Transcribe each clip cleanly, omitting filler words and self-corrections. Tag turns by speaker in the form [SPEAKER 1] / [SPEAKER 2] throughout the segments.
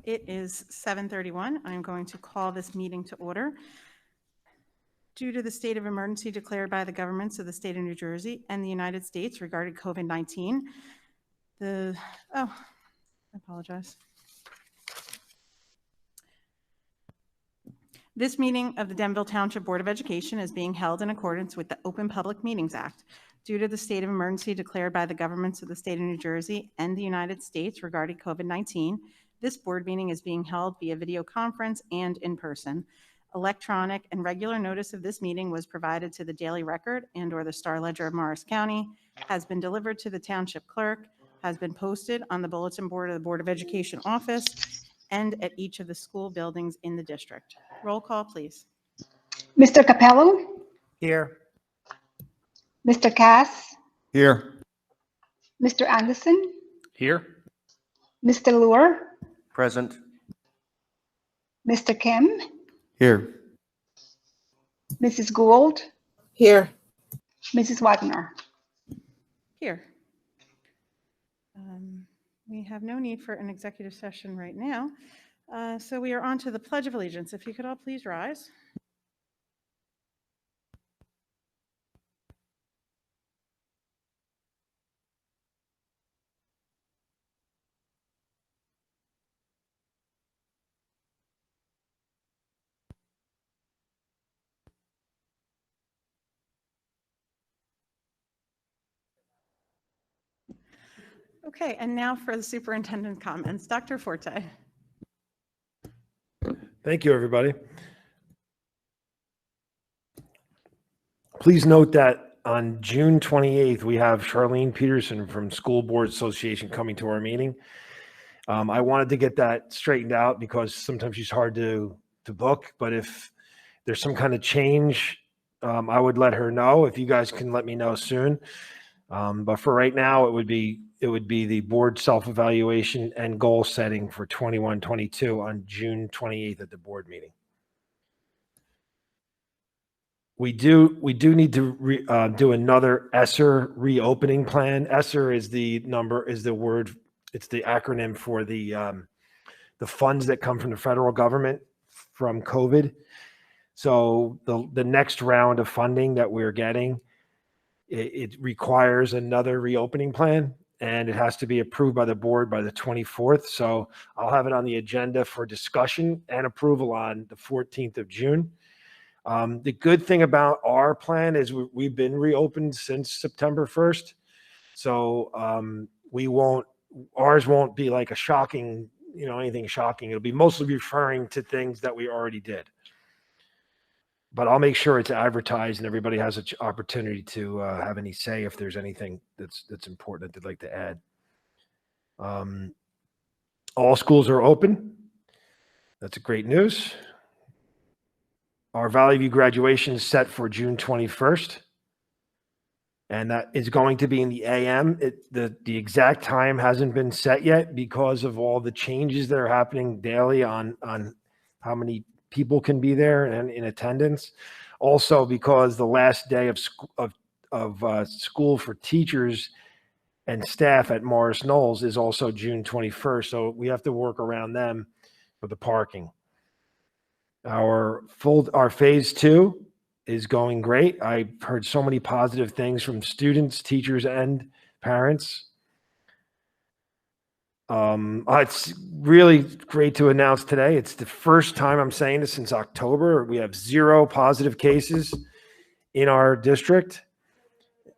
[SPEAKER 1] It is 7:31. I'm going to call this meeting to order. Due to the state of emergency declared by the governments of the state of New Jersey and the United States regarding COVID-19, I apologize. This meeting of the Denville Township Board of Education is being held in accordance with the Open Public Meetings Act. Due to the state of emergency declared by the governments of the state of New Jersey and the United States regarding COVID-19, this board meeting is being held via video conference and in person. Electronic and regular notice of this meeting was provided to the Daily Record and/or the Star Ledger of Morris County, has been delivered to the Township Clerk, has been posted on the bulletin board of the Board of Education office, and at each of the school buildings in the district. Roll call, please.
[SPEAKER 2] Mr. Capello?
[SPEAKER 3] Here.
[SPEAKER 2] Mr. Cass?
[SPEAKER 4] Here.
[SPEAKER 2] Mr. Anderson?
[SPEAKER 3] Here.
[SPEAKER 2] Mr. Luer?
[SPEAKER 3] Present.
[SPEAKER 2] Mr. Kim?
[SPEAKER 4] Here.
[SPEAKER 2] Mrs. Gould?
[SPEAKER 5] Here.
[SPEAKER 2] Mrs. Wagner?
[SPEAKER 1] Here. We have no need for an executive session right now. So we are on to the Pledge of Allegiance. If you could all please rise. Okay, and now for the superintendent's comments. Dr. Forte.
[SPEAKER 6] Thank you, everybody. Please note that on June 28th, we have Charlene Peterson from School Board Association coming to our meeting. I wanted to get that straightened out because sometimes she's hard to book, but if there's some kind of change, I would let her know. If you guys can let me know soon. But for right now, it would be the board self-evaluation and goal setting for 21-22 on June 28th at the board meeting. We do need to do another ESSER reopening plan. ESSER is the word. It's the acronym for the funds that come from the federal government from COVID. So the next round of funding that we're getting, it requires another reopening plan, and it has to be approved by the board by the 24th. So I'll have it on the agenda for discussion and approval on the 14th of June. The good thing about our plan is we've been reopened since September 1st. So ours won't be like a shocking, anything shocking. It'll be mostly referring to things that we already did. But I'll make sure it's advertised and everybody has an opportunity to have any say if there's anything that's important that they'd like to add. All schools are open. That's great news. Our Valley View graduation is set for June 21st. And that is going to be in the AM. The exact time hasn't been set yet because of all the changes that are happening daily on how many people can be there and in attendance. Also, because the last day of school for teachers and staff at Morris Knowles is also June 21st. So we have to work around them for the parking. Our phase 2 is going great. I've heard so many positive things from students, teachers, and parents. It's really great to announce today. It's the first time I'm saying this since October. We have 0 positive cases in our district.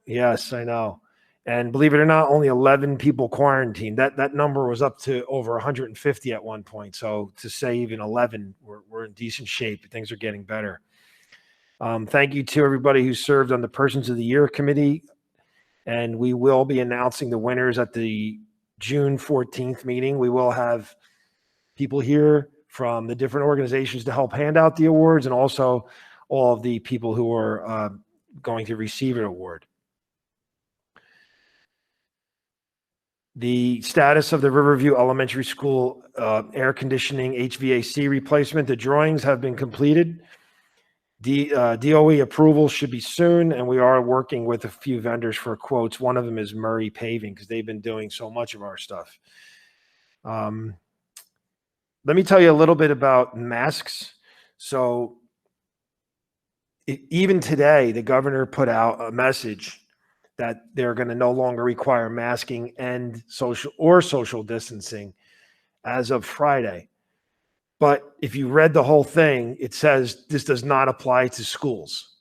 [SPEAKER 6] Yes, I know. And believe it or not, only 11 people quarantined. That number was up to over 150 at one point. So to say even 11, we're in decent shape. Things are getting better. Thank you to everybody who served on the Persons of the Year committee. And we will be announcing the winners at the June 14th meeting. We will have people here from the different organizations to help hand out the awards and also all of the people who are going to receive an award. The status of the Riverview Elementary School air conditioning HVAC replacement, the drawings have been completed. DOE approval should be soon, and we are working with a few vendors for quotes. One of them is Murray Paving because they've been doing so much of our stuff. let me tell you a little bit about masks. So even today, the governor put out a message that they're going to no longer require masking and social distancing as of Friday. But if you read the whole thing, it says this does not apply to schools.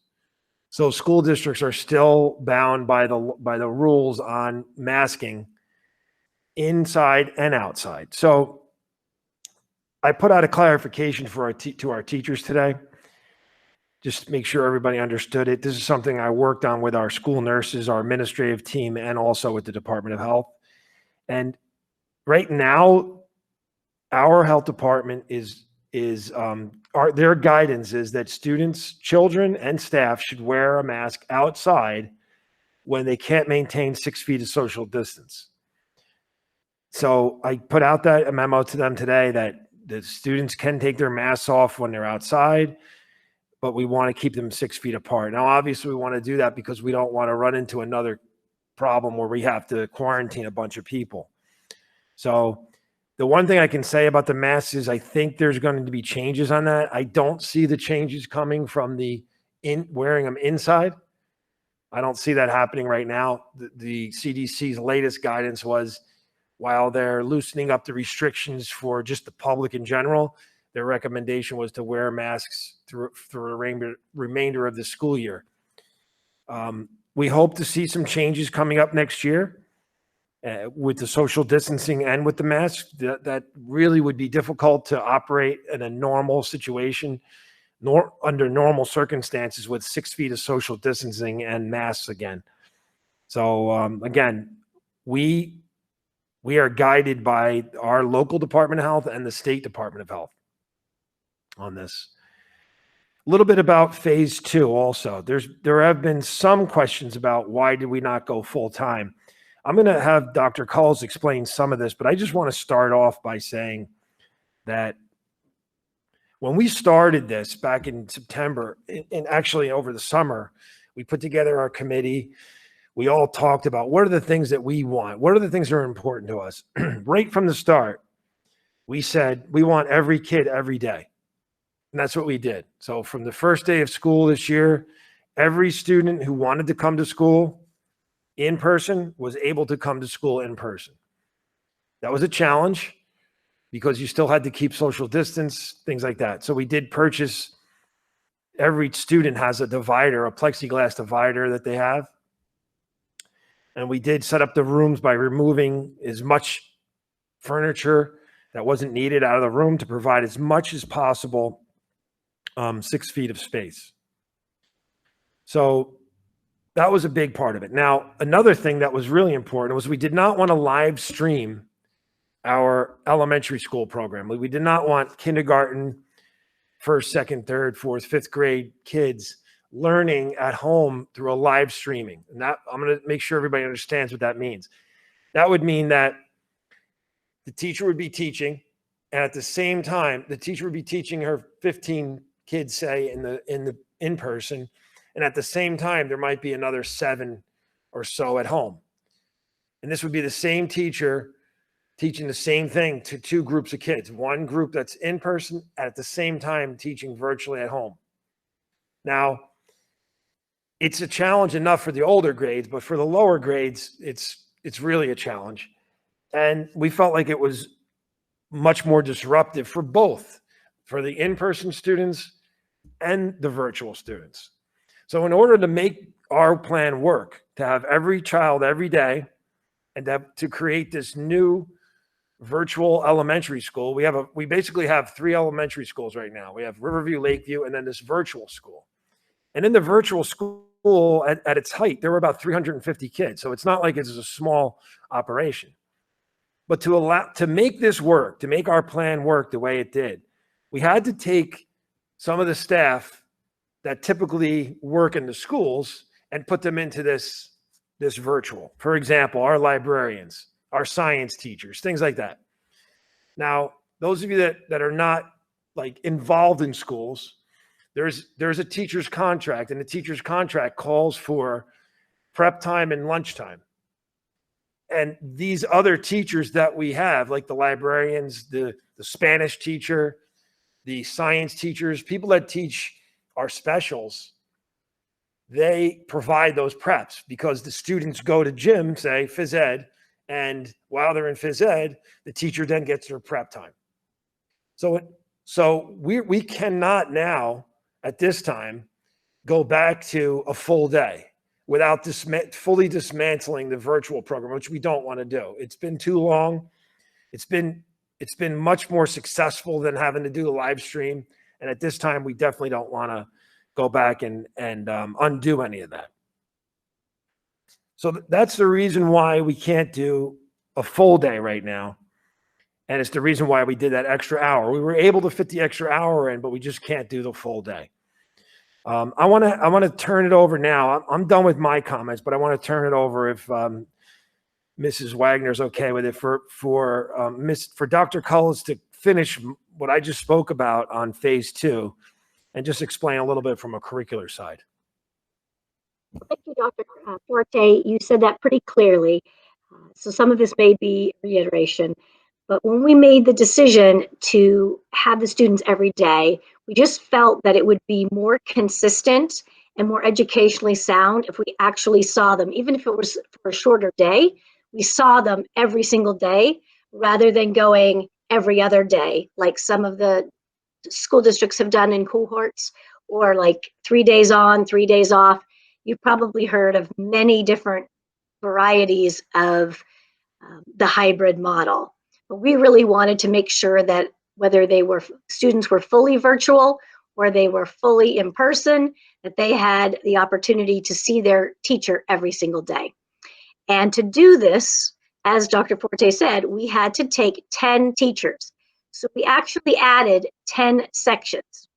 [SPEAKER 6] So school districts are still bound by the rules on masking inside and outside. So I put out a clarification for to our teachers today. Just make sure everybody understood it. This is something I worked on with our school nurses, our administrative team, and also with the Department of Health. And right now, our health department their guidance is that students, children, and staff should wear a mask outside when they can't maintain 6 feet of social distance. So I put out that memo to them today that the students can take their masks off when they're outside, but we want to keep them 6 feet apart. Now, obviously, we want to do that because we don't want to run into another problem where we have to quarantine a bunch of people. So the one thing I can say about the masks is I think there's going to be changes on that. I don't see the changes coming from wearing them inside. I don't see that happening right now. The CDC's latest guidance was, while they're loosening up the restrictions for just the public in general, their recommendation was to wear masks through the remainder of the school year. We hope to see some changes coming up next year with the social distancing and with the masks. That really would be difficult to operate in a normal situation, under normal circumstances, with 6 feet of social distancing and masks again. So again, we are guided by our local Department of Health and the state Department of Health on this. A little bit about phase 2 also. There have been some questions about why did we not go full time. I'm going to have Dr. Culls explain some of this, but I just want to start off by saying that when we started this back in September, and actually over the summer, we put together our committee. We all talked about what are the things that we want? What are the things that are important to us? Right from the start, we said we want every kid every day. And that's what we did. So from the first day of school this year, every student who wanted to come to school in person was able to come to school in person. That was a challenge because you still had to keep social distance, things like that. So we did purchase, every student has a divider, a plexiglass divider that they have. And we did set up the rooms by removing as much furniture that wasn't needed out of the room to provide as much as possible 6 feet of space. So that was a big part of it. Now, another thing that was really important was we did not want to live stream our elementary school program. We did not want kindergarten, first, second, third, fourth, fifth grade kids learning at home through a live streaming. And that, I'm going to make sure everybody understands what that means. That would mean that the teacher would be teaching, and at the same time, the teacher would be teaching her 15 kids, say, in person, and at the same time, there might be another 7 or so at home. And this would be the same teacher teaching the same thing to 2 groups of kids. One group that's in person, at the same time teaching virtually at home. Now, it's a challenge enough for the older grades, but for the lower grades, it's really a challenge. And we felt like it was much more disruptive for both, for the in-person students and the virtual students. So in order to make our plan work, to have every child every day, and to create this new virtual elementary school, we basically have 3 elementary schools right now. We have Riverview, Lakeview, and then this virtual school. And in the virtual school, at its height, there were about 350 kids. So it's not like it's a small operation. But to make this work, to make our plan work the way it did, we had to take some of the staff that typically work in the schools and put them into this virtual. For example, our librarians, our science teachers, things like that. Now, those of you that are not like involved in schools, there's a teacher's contract, and the teacher's contract calls for prep time and lunchtime. and these other teachers that we have, like the librarians, the Spanish teacher, the science teachers, people that teach our specials, they provide those preps because the students go to gym, say phys ed, and while they're in phys ed, the teacher then gets their prep time. So we cannot now at this time go back to a full day without fully dismantling the virtual program, which we don't want to do. It's been too long. It's been much more successful than having to do a live stream. And at this time, we definitely don't want to go back and undo any of that. So that's the reason why we can't do a full day right now. And it's the reason why we did that extra hour. We were able to fit the extra hour in, but we just can't do the full day. I want to turn it over now. I'm done with my comments, but I want to turn it over if Mrs. Wagner's okay with it for Dr. Cullis to finish what I just spoke about on phase 2 and just explain a little bit from a curricular side.
[SPEAKER 4] Thank you, Dr. Forte. You said that pretty clearly. So some of this may be reiteration, but when we made the decision to have the students every day, we just felt that it would be more consistent and more educationally sound if we actually saw them, even if it was for a shorter day, we saw them every single day rather than going every other day, like some of the school districts have done in cohorts, or like 3 days on, 3 days off. You've probably heard of many different varieties of the hybrid model. But we really wanted to make sure that whether students were fully virtual or they were fully in person, that they had the opportunity to see their teacher every single day. And to do this, as Dr. Forte said, we had to take 10 teachers. So we actually added 10 sections.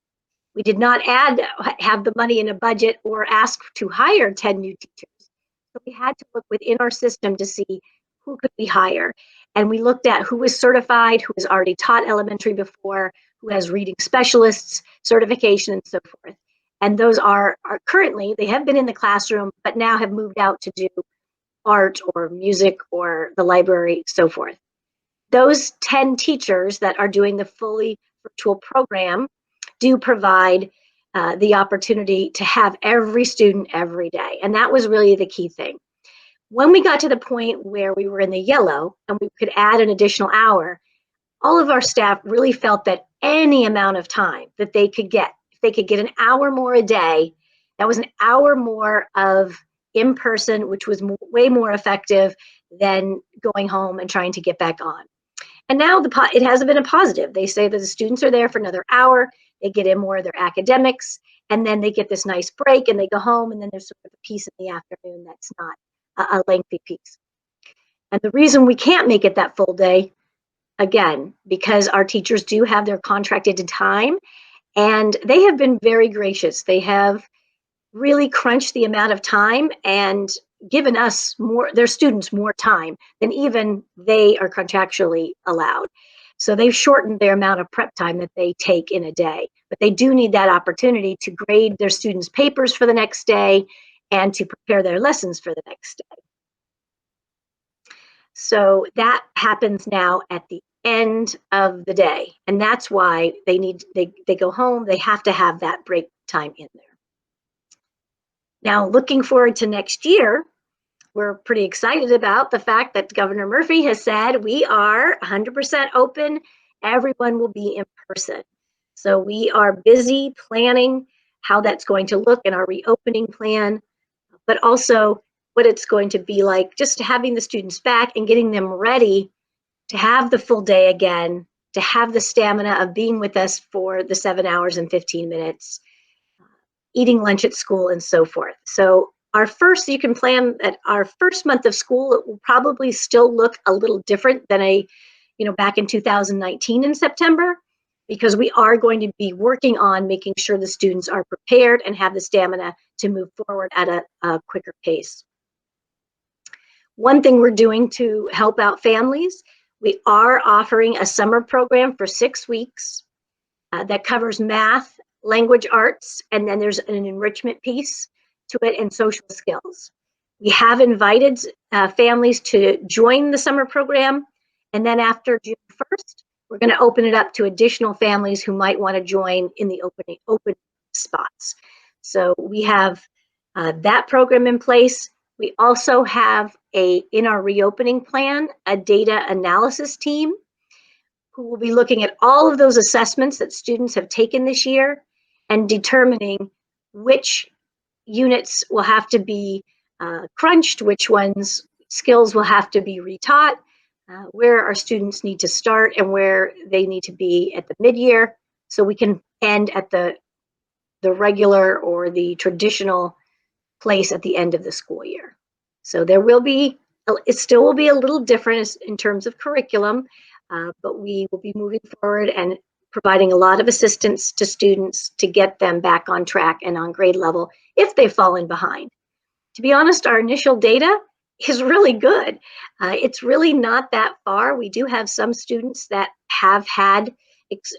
[SPEAKER 4] We did not have the money in a budget or ask to hire 10 new teachers. So we had to look within our system to see who could we hire. And we looked at who was certified, who has already taught elementary before, who has reading specialists, certification, and so forth. And those are currently, they have been in the classroom, but now have moved out to do art or music or the library, so forth. Those 10 teachers that are doing the fully virtual program do provide the opportunity to have every student every day. And that was really the key thing. When we got to the point where we were in the yellow and we could add an additional hour, all of our staff really felt that any amount of time that they could get, if they could get an hour more a day, that was an hour more of in-person, which was way more effective than going home and trying to get back on. And now it has been a positive. They say that the students are there for another hour, they get in more of their academics, and then they get this nice break and they go home, and then there's sort of a piece in the afternoon that's not a lengthy piece. And the reason we can't make it that full day, again, because our teachers do have their contracted time, and they have been very gracious. They have really crunched the amount of time and given us their students more time than even they are contractually allowed. So they've shortened their amount of prep time that they take in a day, but they do need that opportunity to grade their students' papers for the next day and to prepare their lessons for the next day. So that happens now at the end of the day, and that's why they go home, they have to have that break time in there. Now, looking forward to next year, we're pretty excited about the fact that Governor Murphy has said we are 100% open. Everyone will be in person. So we are busy planning how that's going to look in our reopening plan, but also what it's going to be like just having the students back and getting them ready to have the full day again, to have the stamina of being with us for the 7 hours and 15 minutes, eating lunch at school and so forth. So you can plan that our first month of school, it will probably still look a little different than back in 2019 in September, because we are going to be working on making sure the students are prepared and have the stamina to move forward at a quicker pace. One thing we're doing to help out families, we are offering a summer program for 6 weeks that covers math, language arts, and then there's an enrichment piece to it and social skills. We have invited families to join the summer program. And then after June 1st, we're going to open it up to additional families who might want to join in the open spots. So we have that program in place. We also have in our reopening plan, a data analysis team who will be looking at all of those assessments that students have taken this year and determining which units will have to be crunched, which skills will have to be retaught, where our students need to start and where they need to be at the mid-year, so we can end at the regular or the traditional place at the end of the school year. So it still will be a little different in terms of curriculum, but we will be moving forward and providing a lot of assistance to students to get them back on track and on grade level if they've fallen behind. To be honest, our initial data is really good. It's really not that far. We do have some students that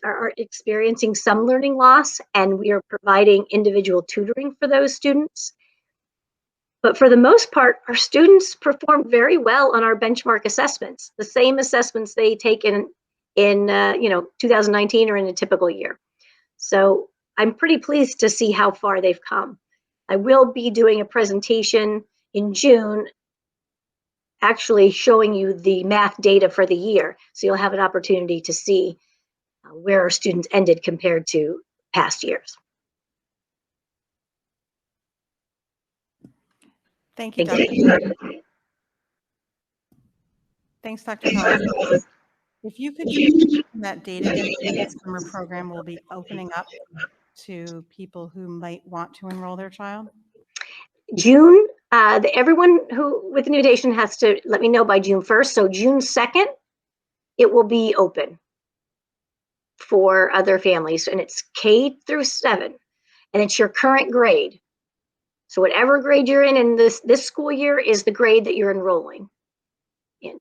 [SPEAKER 4] are experiencing some learning loss, and we are providing individual tutoring for those students. But for the most part, our students perform very well on our benchmark assessments, the same assessments they take in 2019 or in a typical year. So I'm pretty pleased to see how far they've come. I will be doing a presentation in June, actually showing you the math data for the year. So you'll have an opportunity to see where our students ended compared to past years.
[SPEAKER 1] Thank you,
[SPEAKER 4] Thank
[SPEAKER 1] Dr.
[SPEAKER 4] you.
[SPEAKER 1] Thanks, Dr. Collins. If you could just that date again, the summer program will be opening up to people who might want to enroll their child.
[SPEAKER 4] June, everyone who with an invitation has to let me know by June 1st. So June 2nd, it will be open for other families, and it's K through 7, and it's your current grade. So whatever grade you're in this school year is the grade that you're enrolling in.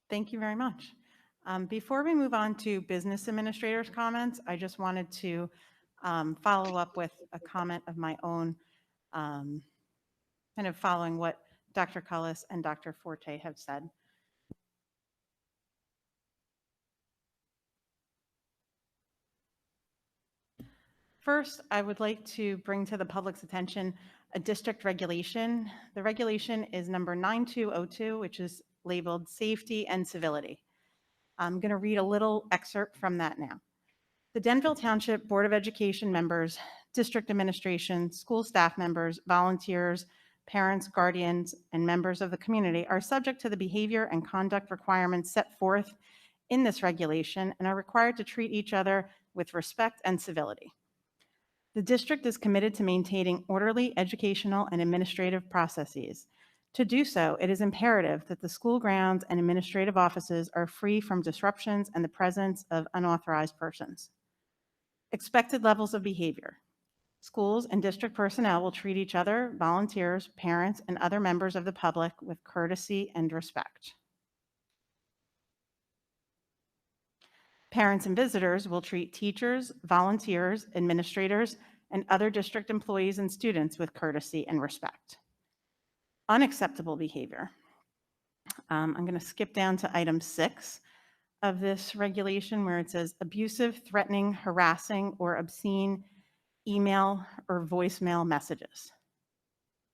[SPEAKER 1] Thank you very much. Before we move on to business administrators' comments, I just wanted to follow up with a comment of my own, kind of following what Dr. Cullis and Dr. Forte have said. First, I would like to bring to the public's attention a district regulation. The regulation is number 9202, which is labeled Safety and Civility. I'm going to read a little excerpt from that now. The Denville Township Board of Education members, district administration, school staff members, volunteers, parents, guardians, and members of the community are subject to the behavior and conduct requirements set forth in this regulation and are required to treat each other with respect and civility. The district is committed to maintaining orderly educational and administrative processes. To do so, it is imperative that the school grounds and administrative offices are free from disruptions and the presence of unauthorized persons. Expected levels of behavior. Schools and district personnel will treat each other, volunteers, parents, and other members of the public with courtesy and respect. Parents and visitors will treat teachers, volunteers, administrators, and other district employees and students with courtesy and respect. Unacceptable behavior. I'm going to skip down to item 6 of this regulation where it says abusive, threatening, harassing, or obscene email or voicemail messages.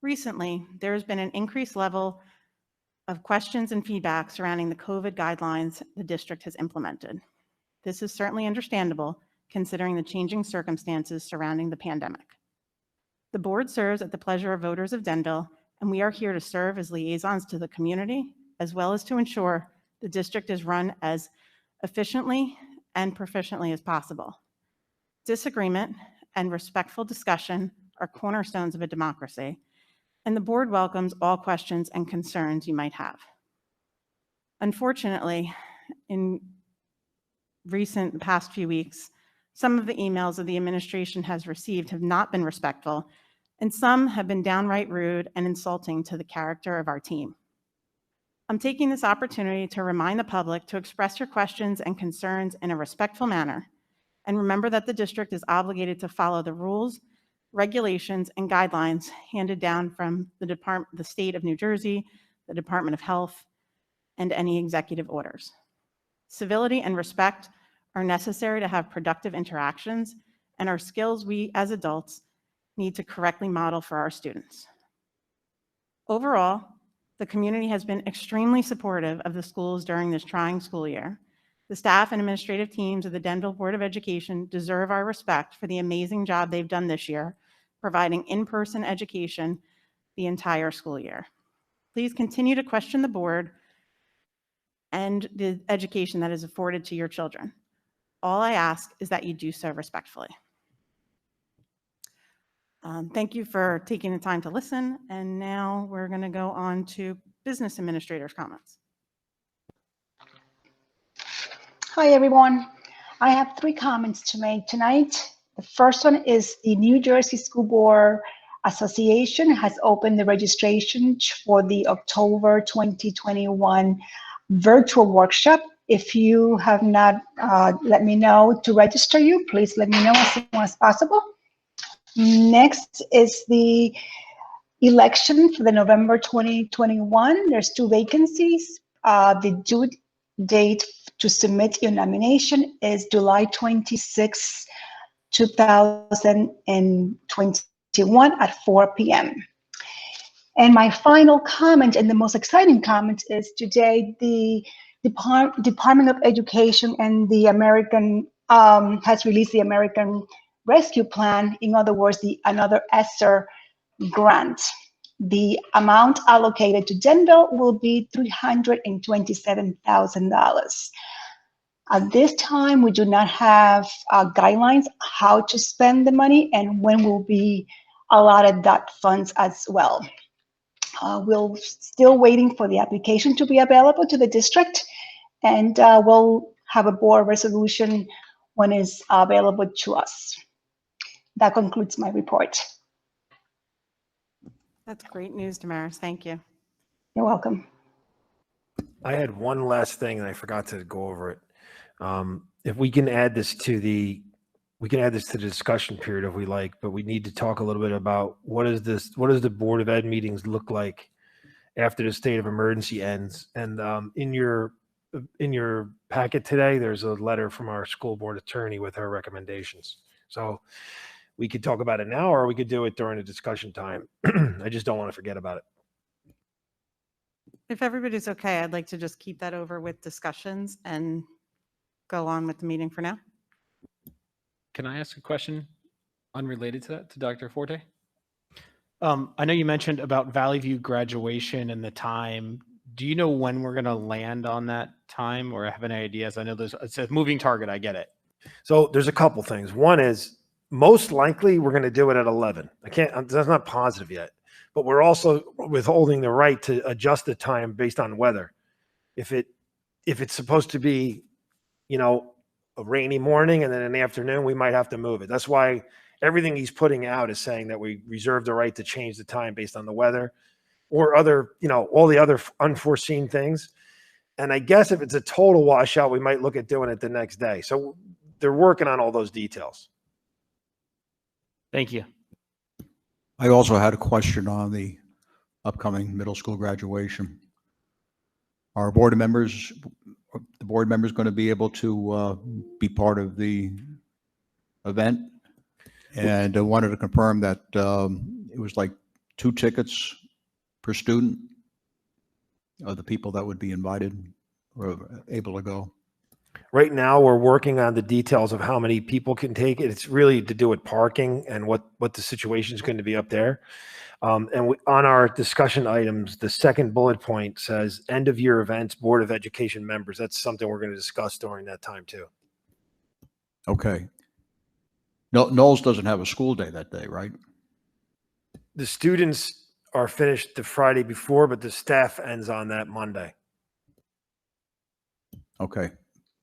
[SPEAKER 1] Recently, there has been an increased level of questions and feedback surrounding the COVID guidelines the district has implemented. This is certainly understandable considering the changing circumstances surrounding the pandemic. The board serves at the pleasure of voters of Denville, and we are here to serve as liaisons to the community, as well as to ensure the district is run as efficiently and proficiently as possible. Disagreement and respectful discussion are cornerstones of a democracy, and the board welcomes all questions and concerns you might have. Unfortunately, in the past few weeks, some of the emails that the administration has received have not been respectful, and some have been downright rude and insulting to the character of our team. I'm taking this opportunity to remind the public to express your questions and concerns in a respectful manner, and remember that the district is obligated to follow the rules, regulations, and guidelines handed down from the state of New Jersey, the Department of Health, and any executive orders. Civility and respect are necessary to have productive interactions and are skills we as adults need to correctly model for our students. Overall, the community has been extremely supportive of the schools during this trying school year. The staff and administrative teams of the Denville Board of Education deserve our respect for the amazing job they've done this year, providing in-person education the entire school year. Please continue to question the board and the education that is afforded to your children. All I ask is that you do so respectfully. Thank you for taking the time to listen, and now we're going to go on to business administrators' comments.
[SPEAKER 2] Hi, everyone. I have 3 comments to make tonight. The first one is the New Jersey School Board Association has opened the registration for the October 2021 virtual workshop. If you have not let me know to register you, please let me know as soon as possible. Next is the election for the November 2021. There's 2 vacancies. The due date to submit your nomination is July 26, 2021 at 4 p.m. And my final comment, and the most exciting comment, is today the Department of Education and the American has released the American Rescue Plan. In other words, another ESSER grant. The amount allocated to Denville will be $327,000. At this time, we do not have guidelines how to spend the money and when will be allotted that funds as well. We're still waiting for the application to be available to the district, and we'll have a board resolution when it's available to us. That concludes my report.
[SPEAKER 1] That's great news, Damaris. Thank you.
[SPEAKER 2] You're welcome.
[SPEAKER 6] I had one last thing and I forgot to go over it. If we can add this to the discussion period if we like, but we need to talk a little bit about what does the Board of Ed meetings look like after the state of emergency ends. And in your packet today, there's a letter from our school board attorney with her recommendations. So we could talk about it now, or we could do it during the discussion time. I just don't want to forget about it.
[SPEAKER 1] If everybody's okay, I'd like to just keep that over with discussions and go on with the meeting for now.
[SPEAKER 5] Can I ask a question unrelated to that, to Dr. Forte? I know you mentioned about Valley View graduation and the time. Do you know when we're going to land on that time, or have any ideas? I know it's a moving target. I get it.
[SPEAKER 6] So there's a couple things. One is most likely we're going to do it at 11. That's not positive yet, but we're also withholding the right to adjust the time based on weather. If it's supposed to be, a rainy morning and then in the afternoon, we might have to move it. That's why everything he's putting out is saying that we reserve the right to change the time based on the weather or other, all the other unforeseen things. And I guess if it's a total washout, we might look at doing it the next day. So they're working on all those details.
[SPEAKER 5] Thank you.
[SPEAKER 7] I also had a question on the upcoming middle school graduation. Are the board members going to be able to be part of the event? And I wanted to confirm that it was like 2 tickets per student of the people that would be invited or able to go. Right
[SPEAKER 6] now, we're working on the details of how many people can take it. It's really to do with parking and what the situation is going to be up there. On our discussion items, the second bullet point says end of year events, Board of Education members. That's something we're going to discuss during that time too.
[SPEAKER 7] Okay. Knowles doesn't have a school day that day, right?
[SPEAKER 6] The students are finished the Friday before, but the staff ends on that Monday.
[SPEAKER 7] Okay.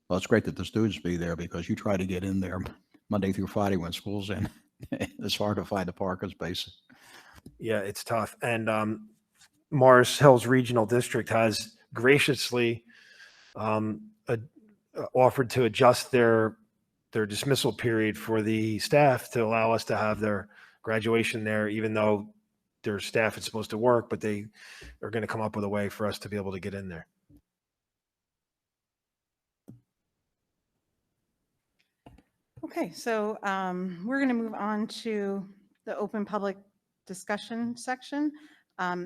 [SPEAKER 7] Well, it's great that the students be there because you try to get in there Monday through Friday when school's in. It's hard to find a parking space.
[SPEAKER 6] Yeah, it's tough. And Morris Hills Regional District has graciously offered to adjust their dismissal period for the staff to allow us to have their graduation there, even though their staff is supposed to work, but they are going to come up with a way for us to be able to get in there.
[SPEAKER 1] Okay, so we're going to move on to the open public discussion section.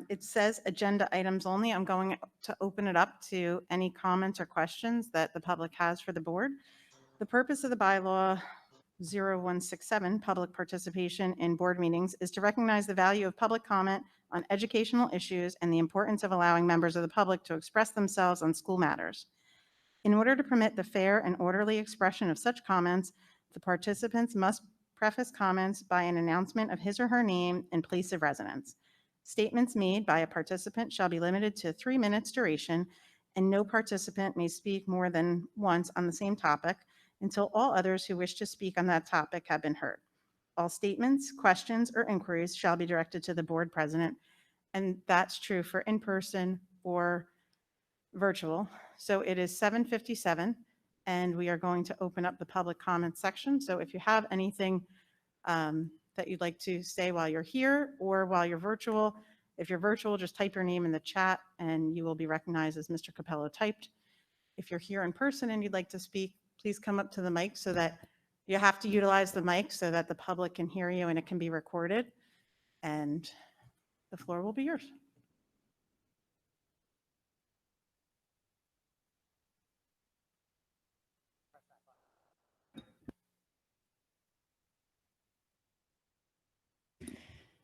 [SPEAKER 1] It says agenda items only. I'm going to open it up to any comments or questions that the public has for the board. The purpose of the bylaw 0167, public participation in board meetings, is to recognize the value of public comment on educational issues and the importance of allowing members of the public to express themselves on school matters. In order to permit the fair and orderly expression of such comments, the participants must preface comments by an announcement of his or her name and place of residence. Statements made by a participant shall be limited to 3 minutes duration, and no participant may speak more than once on the same topic until all others who wish to speak on that topic have been heard. All statements, questions, or inquiries shall be directed to the board president, and that's true for in-person or virtual. So it is 7:57, and we are going to open up the public comment section. So if you have anything that you'd like to say while you're here or while you're virtual, if you're virtual, just type your name in the chat and you will be recognized as Mr. Capello typed. If you're here in person and you'd like to speak, please come up to the mic so that you have to utilize the mic so that the public can hear you and it can be recorded. And the floor will be yours.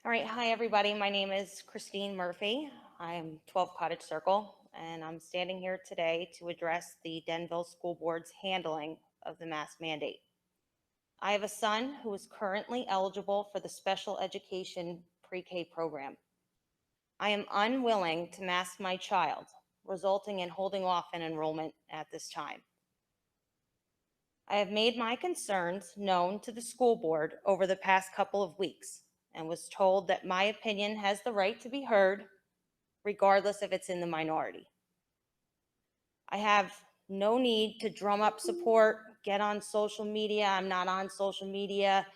[SPEAKER 8] All right, hi everybody. My name is Christine Murphy. I'm 12 Cottage Circle, and I'm standing here today to address the Denville School Board's handling of the mask mandate. I have a son who is currently eligible for the special education pre-K program. I am unwilling to mask my child, resulting in holding off an enrollment at this time. I have made my concerns known to the school board over the past couple of weeks and was told that my opinion has the right to be heard, regardless if it's in the minority. I have no need to drum up support, get on social media. I'm not on social media.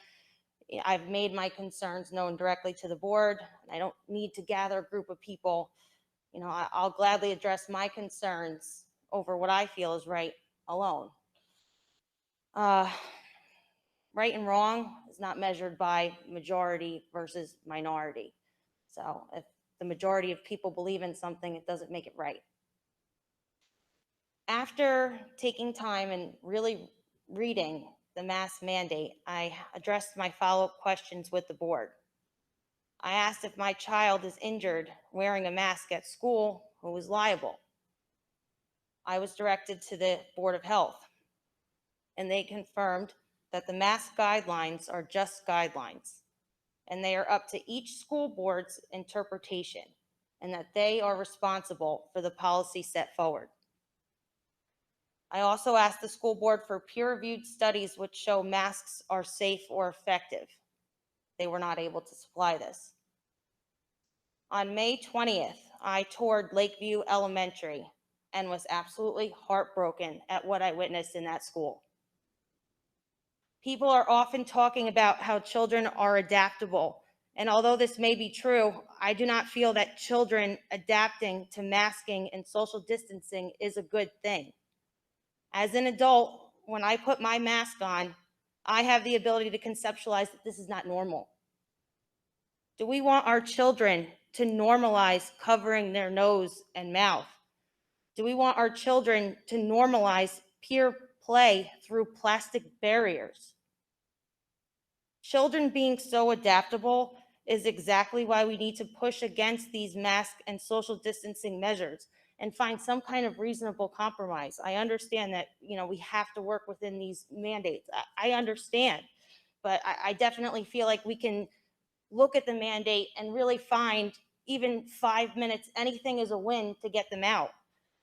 [SPEAKER 8] I've made my concerns known directly to the board. I don't need to gather a group of people. You know, I'll gladly address my concerns over what I feel is right alone. Right and wrong is not measured by majority versus minority. So if the majority of people believe in something, it doesn't make it right. After taking time and really reading the mask mandate, I addressed my follow-up questions with the board. I asked if my child is injured wearing a mask at school, who is liable. I was directed to the Board of Health, and they confirmed that the mask guidelines are just guidelines, and they are up to each school board's interpretation, and that they are responsible for the policy set forward. I also asked the school board for peer-reviewed studies which show masks are safe or effective. They were not able to supply this. On May 20th, I toured Lakeview Elementary and was absolutely heartbroken at what I witnessed in that school. People are often talking about how children are adaptable. And although this may be true, I do not feel that children adapting to masking and social distancing is a good thing. As an adult, when I put my mask on, I have the ability to conceptualize that this is not normal. Do we want our children to normalize covering their nose and mouth? Do we want our children to normalize peer play through plastic barriers? Children being so adaptable is exactly why we need to push against these mask and social distancing measures and find some kind of reasonable compromise. I understand that, you know, we have to work within these mandates. I understand, but I definitely feel like we can look at the mandate and really find even 5 minutes, anything is a win to get them out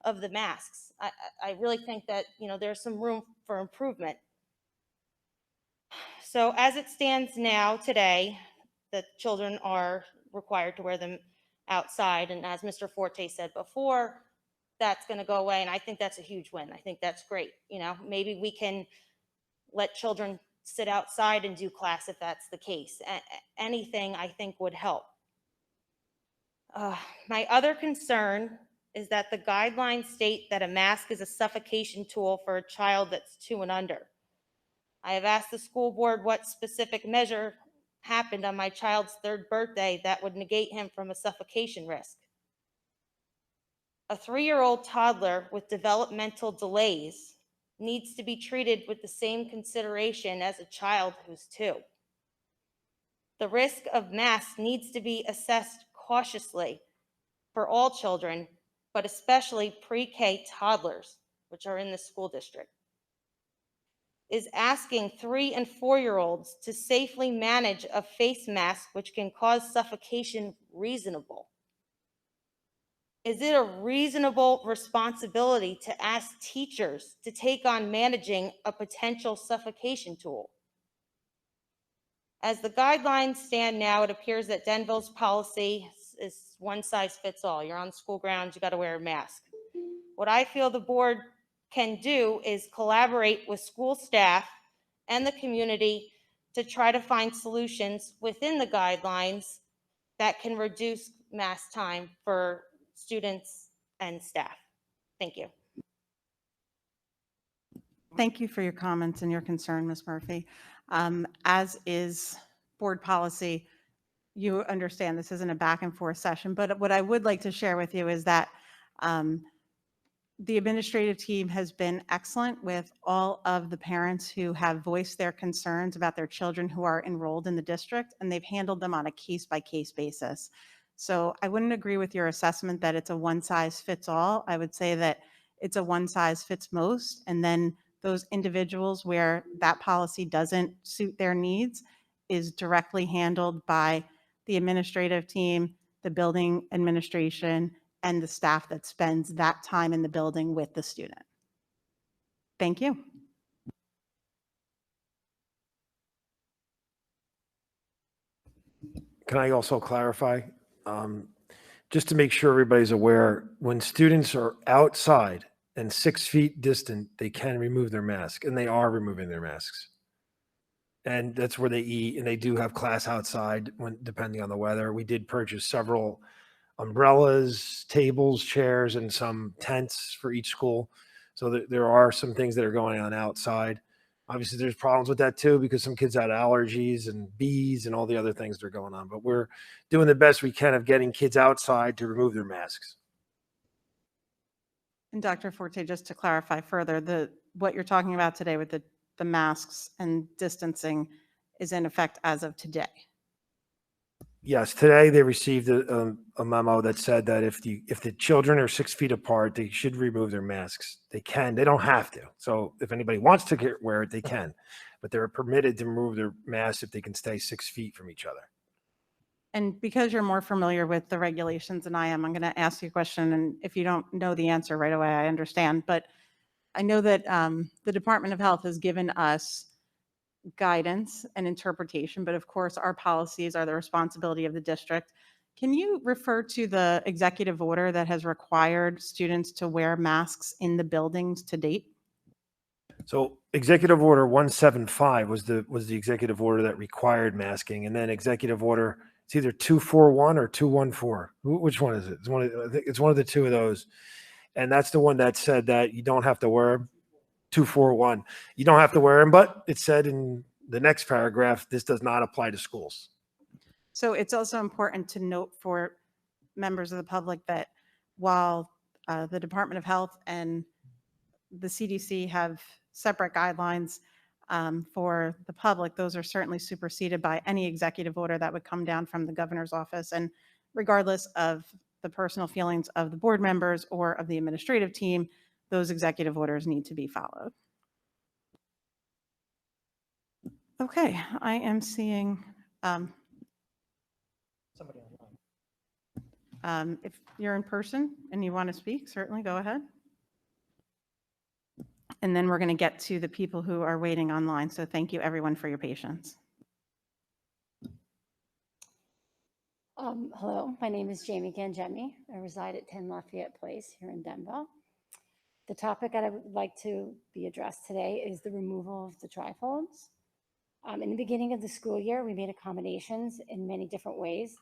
[SPEAKER 8] of the masks. I really think that, you know, there's some room for improvement. So as it stands now today, the children are required to wear them outside. And as Mr. Forte said before, that's going to go away. And I think that's a huge win. I think that's great. You know, maybe we can let children sit outside and do class if that's the case. Anything I think would help. My other concern is that the guidelines state that a mask is a suffocation tool for a child that's 2 and under. I have asked the school board what specific measure happened on my child's 3rd birthday that would negate him from a suffocation risk. A 3-year-old toddler with developmental delays needs to be treated with the same consideration as a child who's 2. The risk of masks needs to be assessed cautiously for all children, but especially pre-K toddlers, which are in the school district. Is asking 3 and 4-year-olds to safely manage a face mask which can cause suffocation reasonable? Is it a reasonable responsibility to ask teachers to take on managing a potential suffocation tool? As the guidelines stand now, it appears that Denville's policy is one size fits all. You're on school grounds, you got to wear a mask. What I feel the board can do is collaborate with school staff and the community to try to find solutions within the guidelines that can reduce mask time for students and staff. Thank you.
[SPEAKER 1] Thank you for your comments and your concern, Ms. Murphy. As is board policy, you understand this isn't a back and forth session, but what I would like to share with you is that the administrative team has been excellent with all of the parents who have voiced their concerns about their children who are enrolled in the district, and they've handled them on a case-by-case basis. So I wouldn't agree with your assessment that it's a one-size-fits-all. I would say that it's a one-size-fits-most, and then those individuals where that policy doesn't suit their needs is directly handled by the administrative team, the building administration, and the staff that spends that time in the building with the student. Thank you.
[SPEAKER 6] Can I also clarify? Just to make sure everybody's aware, when students are outside and 6 feet distant, they can remove their mask, and they are removing their masks. And that's where they eat, and they do have class outside when, depending on the weather. We did purchase several umbrellas, tables, chairs, and some tents for each school. So there are some things that are going on outside. Obviously, there's problems with that too, because some kids had allergies and bees and all the other things that are going on. But we're doing the best we can of getting kids outside to remove their masks.
[SPEAKER 1] And Dr. Forte, just to clarify further, what you're talking about today with the masks and distancing is in effect as of today.
[SPEAKER 6] Yes, today they received a memo that said that if the children are 6 feet apart, they should remove their masks. They can. They don't have to. So if anybody wants to wear it, they can. But they're permitted to remove their masks if they can stay 6 feet from each other.
[SPEAKER 1] And because you're more familiar with the regulations than I am, I'm going to ask you a question. And if you don't know the answer right away, I understand. But I know that the Department of Health has given us guidance and interpretation, but of course our policies are the responsibility of the district. Can you refer to the executive order that has required students to wear masks in the buildings to date?
[SPEAKER 6] So Executive Order 175 was the executive order that required masking, and then Executive Order, it's either 241 or 214. Which one is it? I think it's one of the two of those, and that's the one that said that you don't have to wear them. 241. You don't have to wear them, but it said in the next paragraph, this does not apply to schools.
[SPEAKER 1] So it's also important to note for members of the public that while the Department of Health and the CDC have separate guidelines for the public, those are certainly superseded by any executive order that would come down from the governor's office. And regardless of the personal feelings of the board members or of the administrative team, those executive orders need to be followed. Okay, I am seeing
[SPEAKER 5] Somebody online.
[SPEAKER 1] if you're in person and you want to speak, certainly go ahead. And then we're going to get to the people who are waiting online. So thank you everyone for your patience.
[SPEAKER 9] Hello, my name is Jamie Gangemi. I reside at 10 Lafayette Place here in Denville. The topic that I would like to be addressed today is the removal of the trifolds. In the beginning of the school year, we made accommodations in many different ways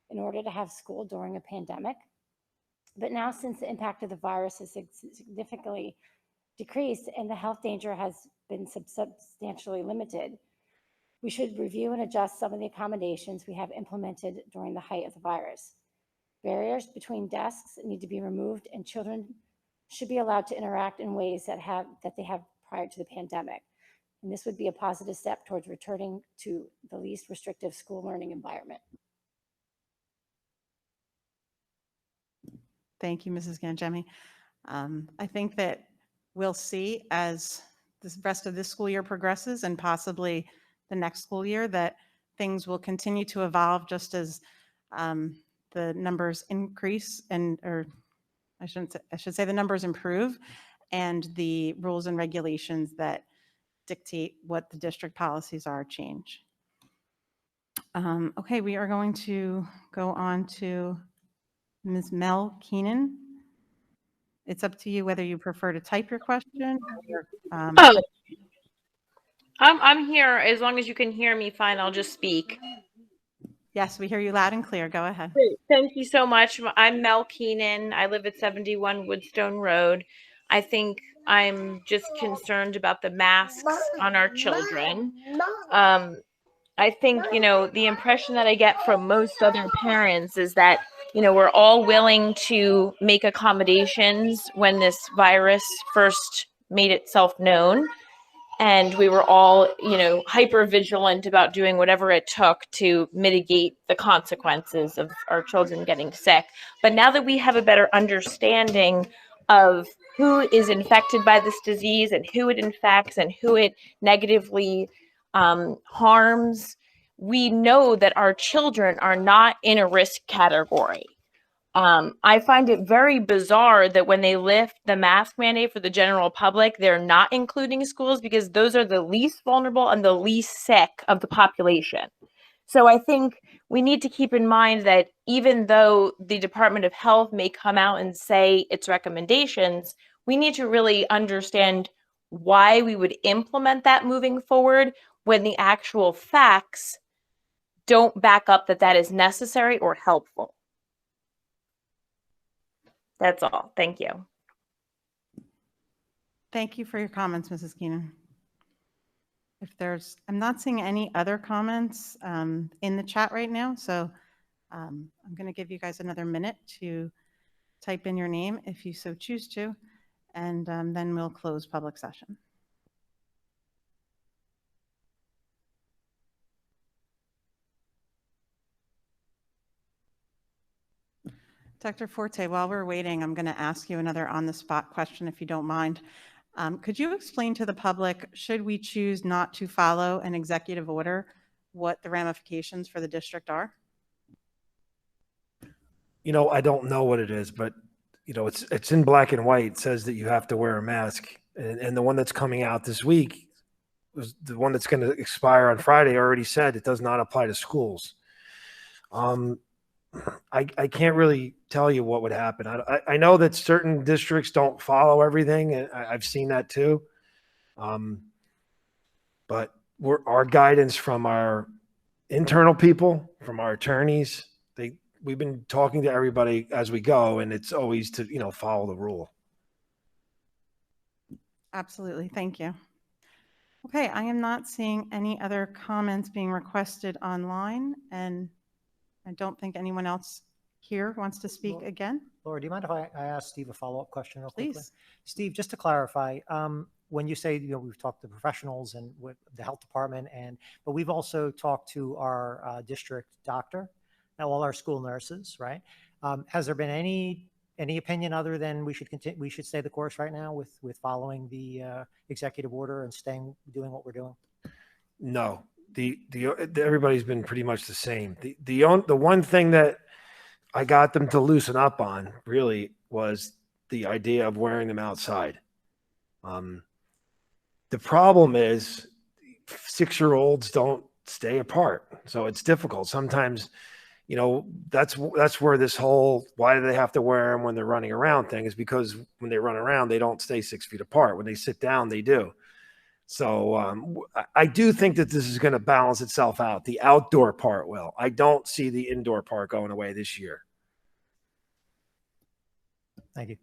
[SPEAKER 9] in order to have school during a pandemic. But now, since the impact of the virus has significantly decreased and the health danger has been substantially limited, we should review and adjust some of the accommodations we have implemented during the height of the virus. Barriers between desks need to be removed, and children should be allowed to interact in ways that they have prior to the pandemic. And this would be a positive step towards returning to the least restrictive school learning environment.
[SPEAKER 1] Thank you, Mrs. Gangemi. I think that we'll see as the rest of this school year progresses and possibly the next school year that things will continue to evolve just as the numbers increase or I should say the numbers improve and the rules and regulations that dictate what the district policies are change. Okay, we are going to go on to Ms. Mel Keenan. It's up to you whether you prefer to type your question.
[SPEAKER 10] Oh, I'm here. As long as you can hear me fine, I'll just speak.
[SPEAKER 1] Yes, we hear you loud and clear. Go ahead.
[SPEAKER 10] Great. Thank you so much. I'm Mel Keenan. I live at 71 Woodstone Road. I think I'm just concerned about the masks on our children. I think, the impression that I get from most other parents is that, we're all willing to make accommodations when this virus first made itself known. And we were all, hyper vigilant about doing whatever it took to mitigate the consequences of our children getting sick. But now that we have a better understanding of who is infected by this disease and who it infects and who it negatively harms, we know that our children are not in a risk category. I find it very bizarre that when they lift the mask mandate for the general public, they're not including schools because those are the least vulnerable and the least sick of the population. So I think we need to keep in mind that even though the Department of Health may come out and say its recommendations, we need to really understand why we would implement that moving forward when the actual facts don't back up that is necessary or helpful. That's all. Thank you.
[SPEAKER 1] Thank you for your comments, Mrs. Keenan. I'm not seeing any other comments in the chat right now, so I'm going to give you guys another minute to type in your name if you so choose to, and then we'll close public session. Dr. Forte, while we're waiting, I'm going to ask you another on-the-spot question, if you don't mind. Could you explain to the public, should we choose not to follow an executive order, what the ramifications for the district are?
[SPEAKER 6] I don't know what it is, but it's in black and white. It says that you have to wear a mask, and the one that's coming out this week, was the one that's going to expire on Friday, already said it does not apply to schools. I can't really tell you what would happen. I know that certain districts don't follow everything, and I've seen that too. But our guidance from our internal people, from our attorneys, we've been talking to everybody as we go, and it's always to follow the rule.
[SPEAKER 1] Absolutely. Thank you. Okay, I am not seeing any other comments being requested online, and I don't think anyone else here wants to speak again.
[SPEAKER 11] Laura, do you mind if I ask Steve a follow-up question real quickly?
[SPEAKER 1] Please.
[SPEAKER 11] Steve, just to clarify, when you say, we've talked to professionals and with the health department, but we've also talked to our district doctor and all our school nurses, right? Has there been any opinion other than we should stay the course right now with following the executive order and doing what we're doing?
[SPEAKER 6] No. Everybody's been pretty much the same. The one thing that I got them to loosen up on really was the idea of wearing them outside. The problem is 6-year-olds don't stay apart, so it's difficult. Sometimes, that's where this whole why do they have to wear them when they're running around thing is because when they run around, they don't stay 6 feet apart. When they sit down, they do. So I do think that this is going to balance itself out. The outdoor part will. I don't see the indoor part going away this year.
[SPEAKER 11] Thank you.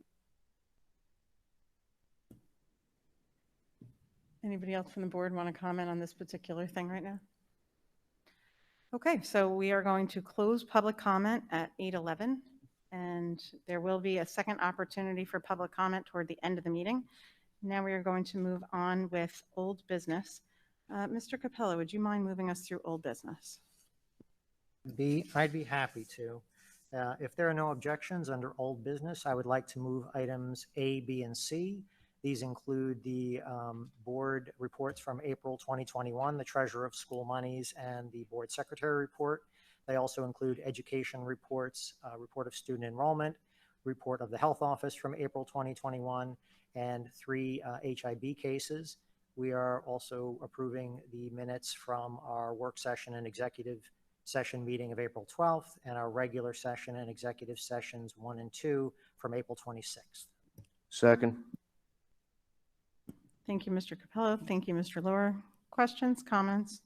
[SPEAKER 1] Anybody else from the board want to comment on this particular thing right now? Okay, so we are going to close public comment at 8:11, and there will be a second opportunity for public comment toward the end of the meeting. Now we are going to move on with old business. Mr. Capello, would you mind moving us through old business?
[SPEAKER 11] I'd be happy to. If there are no objections under old business, I would like to move items A, B, and C. These include the board reports from April 2021, the treasurer of school monies, and the board secretary report. They also include education reports, report of student enrollment, report of the health office from April 2021, and 3 HIB cases. We are also approving the minutes from our work session and executive session meeting of April 12th and our regular session and executive sessions 1 and 2 from April 26th.
[SPEAKER 3] Second.
[SPEAKER 1] Thank you, Mr. Capello. Thank you, Mr. Lohr. Questions, comments?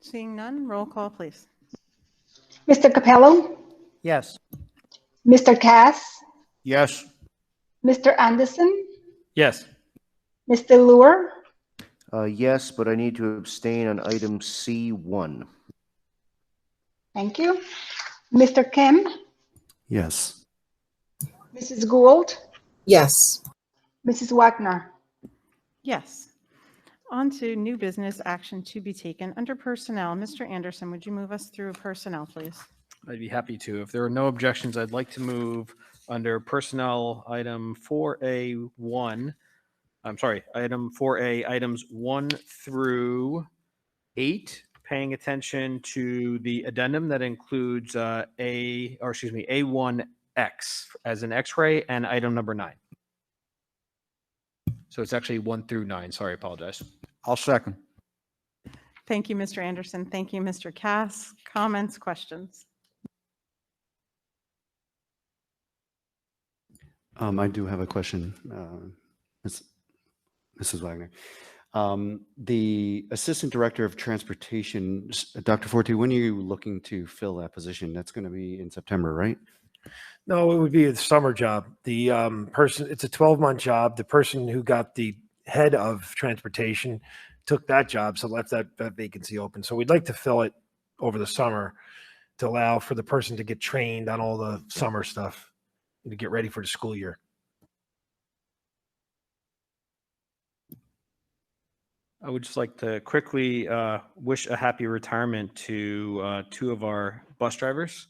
[SPEAKER 1] Seeing none, roll call, please.
[SPEAKER 2] Mr. Capello,
[SPEAKER 11] Yes.
[SPEAKER 2] Mr. Cass,
[SPEAKER 3] Yes.
[SPEAKER 2] Mr. Anderson,
[SPEAKER 5] Yes.
[SPEAKER 2] Mr. Lohr,
[SPEAKER 3] Yes, but I need to abstain on item C1.
[SPEAKER 2] thank you. Mr. Kim,
[SPEAKER 12] Yes.
[SPEAKER 2] Mrs. Gould,
[SPEAKER 13] Yes.
[SPEAKER 2] Mrs. Wagner.
[SPEAKER 1] Yes. On to new business action to be taken under personnel. Mr. Anderson, would you move us through personnel, please?
[SPEAKER 5] I'd be happy to. If there are no objections, I'd like to move under personnel item 4A1. I'm sorry, item 4A, items 1 through 8, paying attention to the addendum that includes A1X as an X-ray and item number 9. So it's actually 1 through 9. Sorry, I apologize.
[SPEAKER 7] I'll second.
[SPEAKER 1] Thank you, Mr. Anderson. Thank you, Mr. Cass. Comments, questions?
[SPEAKER 12] I do have a question, Mrs. Wagner. The Assistant Director of Transportation, Dr. Forte, when are you looking to fill that position? That's going to be in September, right?
[SPEAKER 6] No, it would be a summer job. The person, it's a 12-month job. The person who got the head of transportation took that job, so left that vacancy open. So we'd like to fill it over the summer to allow for the person to get trained on all the summer stuff to get ready for the school year.
[SPEAKER 5] I would just like to quickly wish a happy retirement to 2 of our bus drivers,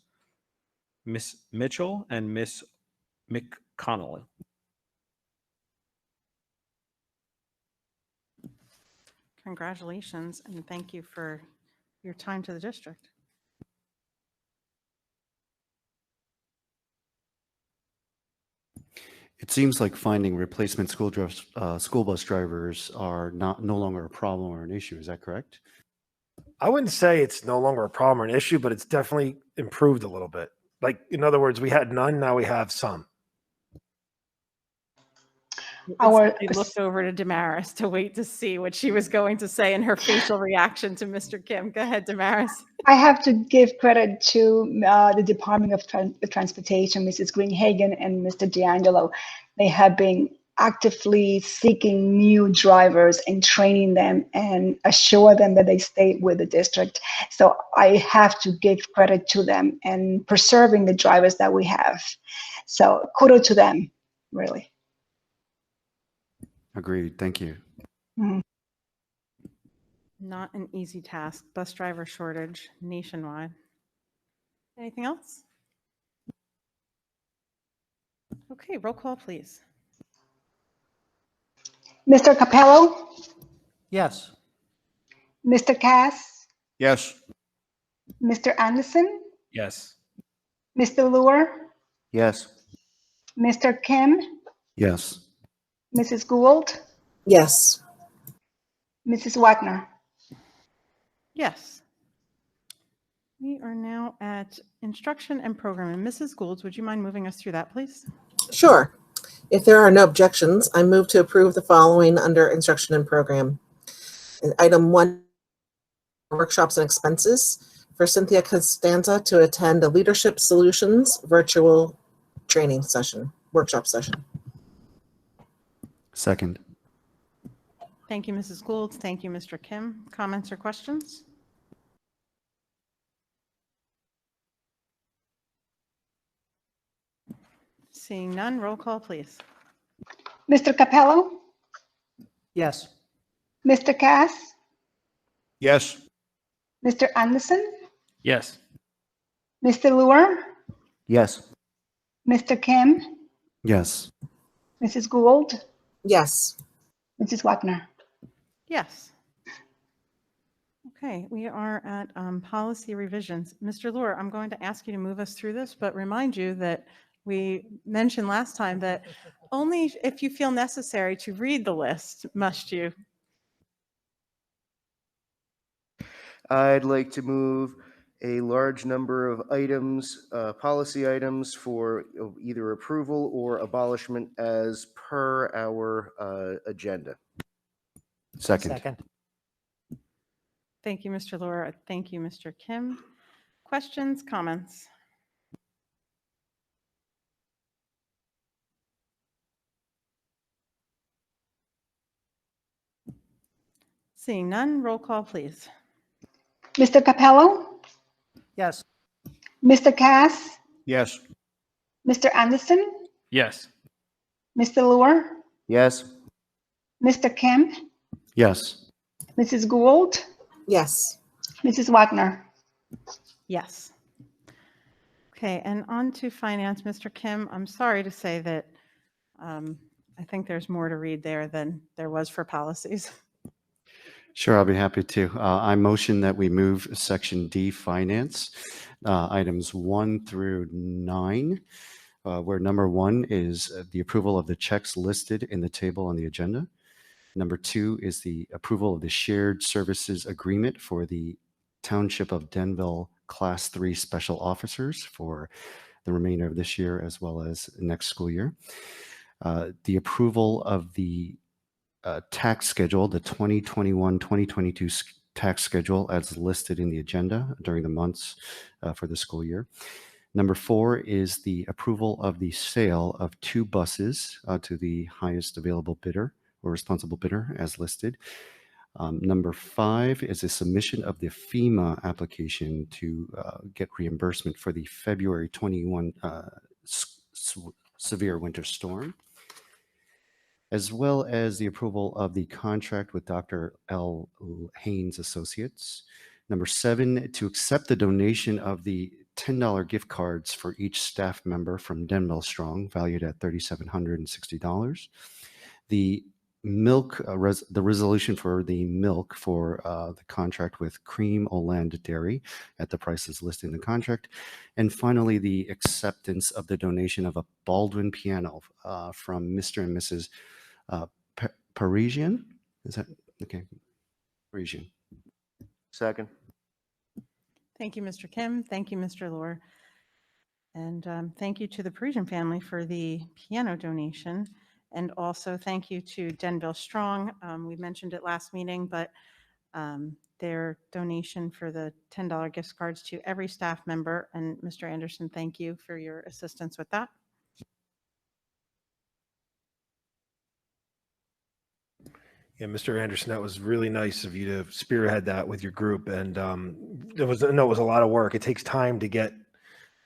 [SPEAKER 5] Miss Mitchell and Miss McConnell.
[SPEAKER 1] Congratulations, and thank you for your time to the district.
[SPEAKER 12] It seems like finding replacement school bus drivers are no longer a problem or an issue. Is that correct?
[SPEAKER 6] I wouldn't say it's no longer a problem or an issue, but it's definitely improved a little bit. Like, in other words, we had none, now we have some.
[SPEAKER 2] Our
[SPEAKER 1] I looked over to Damaris to wait to see what she was going to say and her facial reaction to Mr. Kim. Go ahead, Damaris.
[SPEAKER 2] I have to give credit to the Department of Transportation, Mrs. Greenhagen and Mr. D'Angelo. They have been actively seeking new drivers and training them and assure them that they stay with the district. So I have to give credit to them and preserving the drivers that we have. So kudos to them, really.
[SPEAKER 12] Agreed. Thank you.
[SPEAKER 2] Mhm.
[SPEAKER 1] Not an easy task. Bus driver shortage nationwide. Anything else? Okay, roll call, please.
[SPEAKER 2] Mr. Capello,
[SPEAKER 11] Yes.
[SPEAKER 2] Mr. Cass,
[SPEAKER 7] Yes.
[SPEAKER 2] Mr. Anderson,
[SPEAKER 5] Yes.
[SPEAKER 2] Mr. Lohr,
[SPEAKER 3] Yes.
[SPEAKER 2] Mr. Kim,
[SPEAKER 12] Yes.
[SPEAKER 2] Mrs. Gould,
[SPEAKER 13] Yes.
[SPEAKER 2] Mrs. Wagner.
[SPEAKER 1] Yes. We are now at instruction and programming. Mrs. Gould, would you mind moving us through that, please?
[SPEAKER 13] Sure. If there are no objections, I move to approve the following under instruction and program. Item 1, workshops and expenses for Cynthia Costanza to attend a Leadership Solutions virtual training session, workshop session.
[SPEAKER 12] Second.
[SPEAKER 1] Thank you, Mrs. Gould. Thank you, Mr. Kim. Comments or questions? Seeing none, roll call, please.
[SPEAKER 2] Mr. Capello,
[SPEAKER 11] Yes.
[SPEAKER 2] Mr. Cass,
[SPEAKER 7] Yes.
[SPEAKER 2] Mr. Anderson,
[SPEAKER 5] Yes.
[SPEAKER 2] Mr. Luer,
[SPEAKER 3] Yes.
[SPEAKER 2] Mr. Kim,
[SPEAKER 12] Yes.
[SPEAKER 2] Mrs. Gould,
[SPEAKER 13] Yes.
[SPEAKER 2] Mrs. Wagner.
[SPEAKER 1] Yes. Okay, we are at policy revisions. Mr. Luer, I'm going to ask you to move us through this, but remind you that we mentioned last time that only if you feel necessary to read the list must you.
[SPEAKER 3] I'd like to move a large number of items, policy items for either approval or abolishment as per our agenda.
[SPEAKER 12] Second.
[SPEAKER 11] Second.
[SPEAKER 1] Thank you, Mr. Luer. Thank you, Mr. Kim. Questions, comments? Seeing none, roll call, please.
[SPEAKER 2] Mr. Capello,
[SPEAKER 11] Yes.
[SPEAKER 2] Mr. Cass,
[SPEAKER 7] Yes.
[SPEAKER 2] Mr. Anderson,
[SPEAKER 5] Yes.
[SPEAKER 2] Mr. Luer,
[SPEAKER 3] Yes.
[SPEAKER 2] Mr. Kim,
[SPEAKER 12] Yes.
[SPEAKER 2] Mrs. Gould,
[SPEAKER 13] Yes.
[SPEAKER 2] Mrs. Wagner.
[SPEAKER 1] Yes. Okay, and on to finance, Mr. Kim. I'm sorry to say that I think there's more to read there than there was for policies.
[SPEAKER 12] Sure, I'll be happy to. I motion that we move Section D, Finance, items 1 through 9, where number 1 is the approval of the checks listed in the table on the agenda. Number 2 is the approval of the shared services agreement for the Township of Denville Class 3 Special Officers for the remainder of this year as well as next school year. The approval of the tax schedule, the 2021-2022 tax schedule as listed in the agenda during the months for the school year. Number 4 is the approval of the sale of 2 buses to the highest available bidder or responsible bidder as listed. Number 5 is a submission of the FEMA application to get reimbursement for the February 21 severe winter storm, as well as the approval of the contract with Dr. L. Haynes Associates. Number 7, to accept the donation of the $10 gift cards for each staff member from Denville Strong, valued at $3,760. The milk, the resolution for the milk for the contract with Cream Oland Dairy at the prices listed in the contract. And finally, the acceptance of the donation of a Baldwin piano from Mr. and Mrs. Parisian. Is that okay? Parisian.
[SPEAKER 3] Second.
[SPEAKER 1] Thank you, Mr. Kim. Thank you, Mr. Luer. And thank you to the Parisian family for the piano donation. And also thank you to Denville Strong. We mentioned it last meeting, but their donation for the $10 gift cards to every staff member. And Mr. Anderson, thank you for your assistance with that.
[SPEAKER 6] Yeah, Mr. Anderson, that was really nice of you to spearhead that with your group. And it was a lot of work. It takes time to get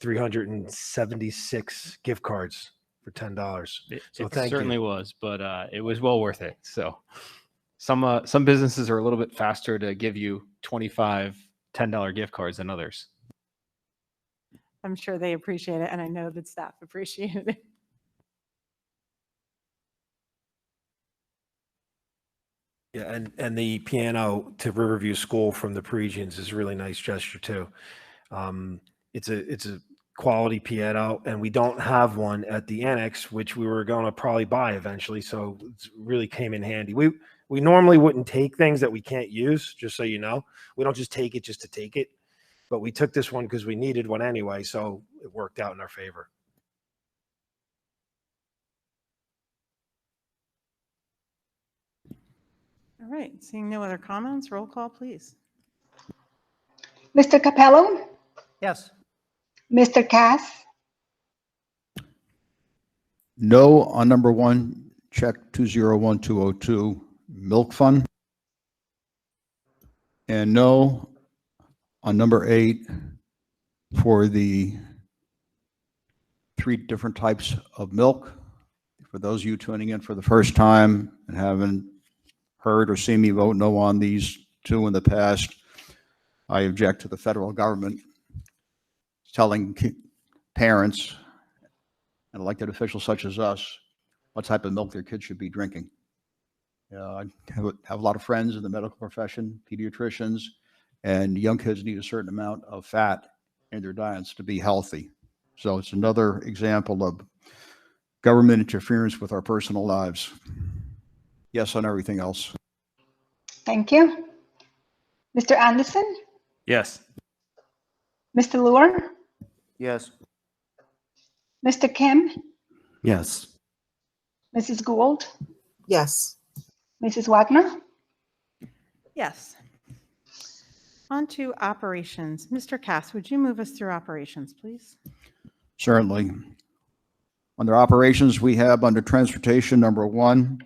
[SPEAKER 6] 376 gift cards for $10. So
[SPEAKER 5] It
[SPEAKER 6] thank
[SPEAKER 5] certainly
[SPEAKER 6] you.
[SPEAKER 5] was, but it was well worth it. So some businesses are a little bit faster to give you 25 $10 gift cards than others.
[SPEAKER 1] I'm sure they appreciate it, and I know that staff appreciated it.
[SPEAKER 6] Yeah, and the piano to Riverview School from the Parisians is a really nice gesture too. It's a quality piano, and we don't have one at the annex, which we were going to probably buy eventually. So it really came in handy. We normally wouldn't take things that we can't use, just so you know. We don't just take it just to take it. But we took this one because we needed one anyway, so it worked out in our favor.
[SPEAKER 1] All right, seeing no other comments, roll call, please.
[SPEAKER 2] Mr. Capello,
[SPEAKER 11] Yes.
[SPEAKER 2] Mr. Cass,
[SPEAKER 7] No on number 1, check 201202, Milk Fund. And no on number 8 for the 3 different types of milk. For those of you tuning in for the first time and haven't heard or seen me vote no on these 2 in the past, I object to the federal government telling parents and elected officials such as us what type of milk their kids should be drinking. I have a lot of friends in the medical profession, pediatricians, and young kids need a certain amount of fat in their diets to be healthy. So it's another example of government interference with our personal lives. Yes on everything else.
[SPEAKER 2] thank you. Mr. Anderson,
[SPEAKER 5] Yes.
[SPEAKER 2] Mr. Luer,
[SPEAKER 3] Yes.
[SPEAKER 2] Mr. Kim,
[SPEAKER 12] Yes.
[SPEAKER 2] Mrs. Gould,
[SPEAKER 13] Yes.
[SPEAKER 2] Mrs. Wagner.
[SPEAKER 1] Yes. On to operations. Mr. Cass, would you move us through operations, please?
[SPEAKER 7] Certainly. Under operations, we have under transportation, number 1,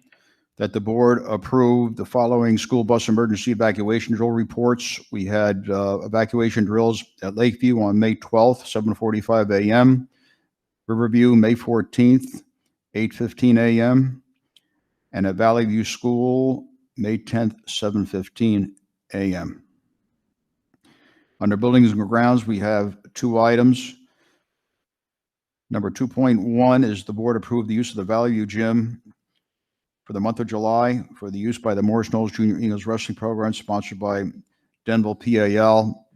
[SPEAKER 7] that the board approved the following school bus emergency evacuation drill reports. We had evacuation drills at Lakeview on May 12th, 7:45 a.m., Riverview, May 14th, 8:15 a.m., and at Valley View School, May 10th, 7:15 a.m. Under buildings and grounds, we have 2 items. Number 2.1 is the board approved the use of the Valley View Gym for the month of July for the use by the Morris Knolls Junior Eagles Wrestling Program, sponsored by Denville PAL.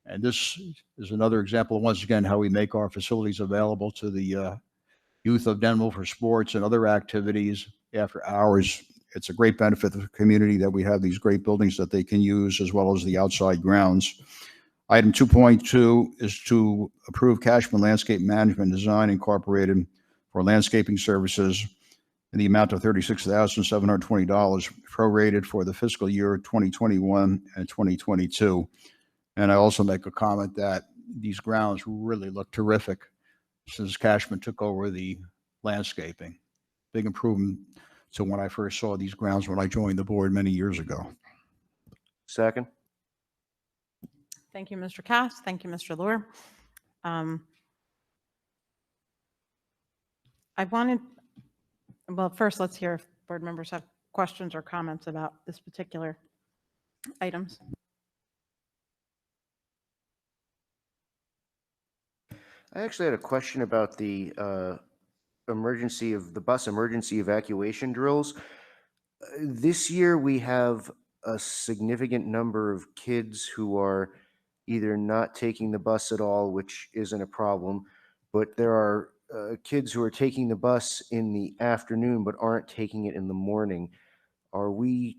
[SPEAKER 7] And this is another example, once again, how we make our facilities available to the youth of Denville for sports and other activities after hours. It's a great benefit to the community that we have these great buildings that they can use, as well as the outside grounds. Item 2.2 is to approve Cashman Landscape Management Design Incorporated for landscaping services in the amount of $36,720 prorated for the fiscal year 2021 and 2022. And I also make a comment that these grounds really look terrific since Cashman took over the landscaping. Big improvement to when I first saw these grounds when I joined the board many years ago.
[SPEAKER 3] Second.
[SPEAKER 1] Thank you, Mr. Cass. Thank you, Mr. Luer. Well, first, let's hear if board members have questions or comments about this particular items.
[SPEAKER 3] I actually had a question about the bus emergency evacuation drills. This year we have a significant number of kids who are either not taking the bus at all, which isn't a problem, but there are kids who are taking the bus in the afternoon but aren't taking it in the morning. Are we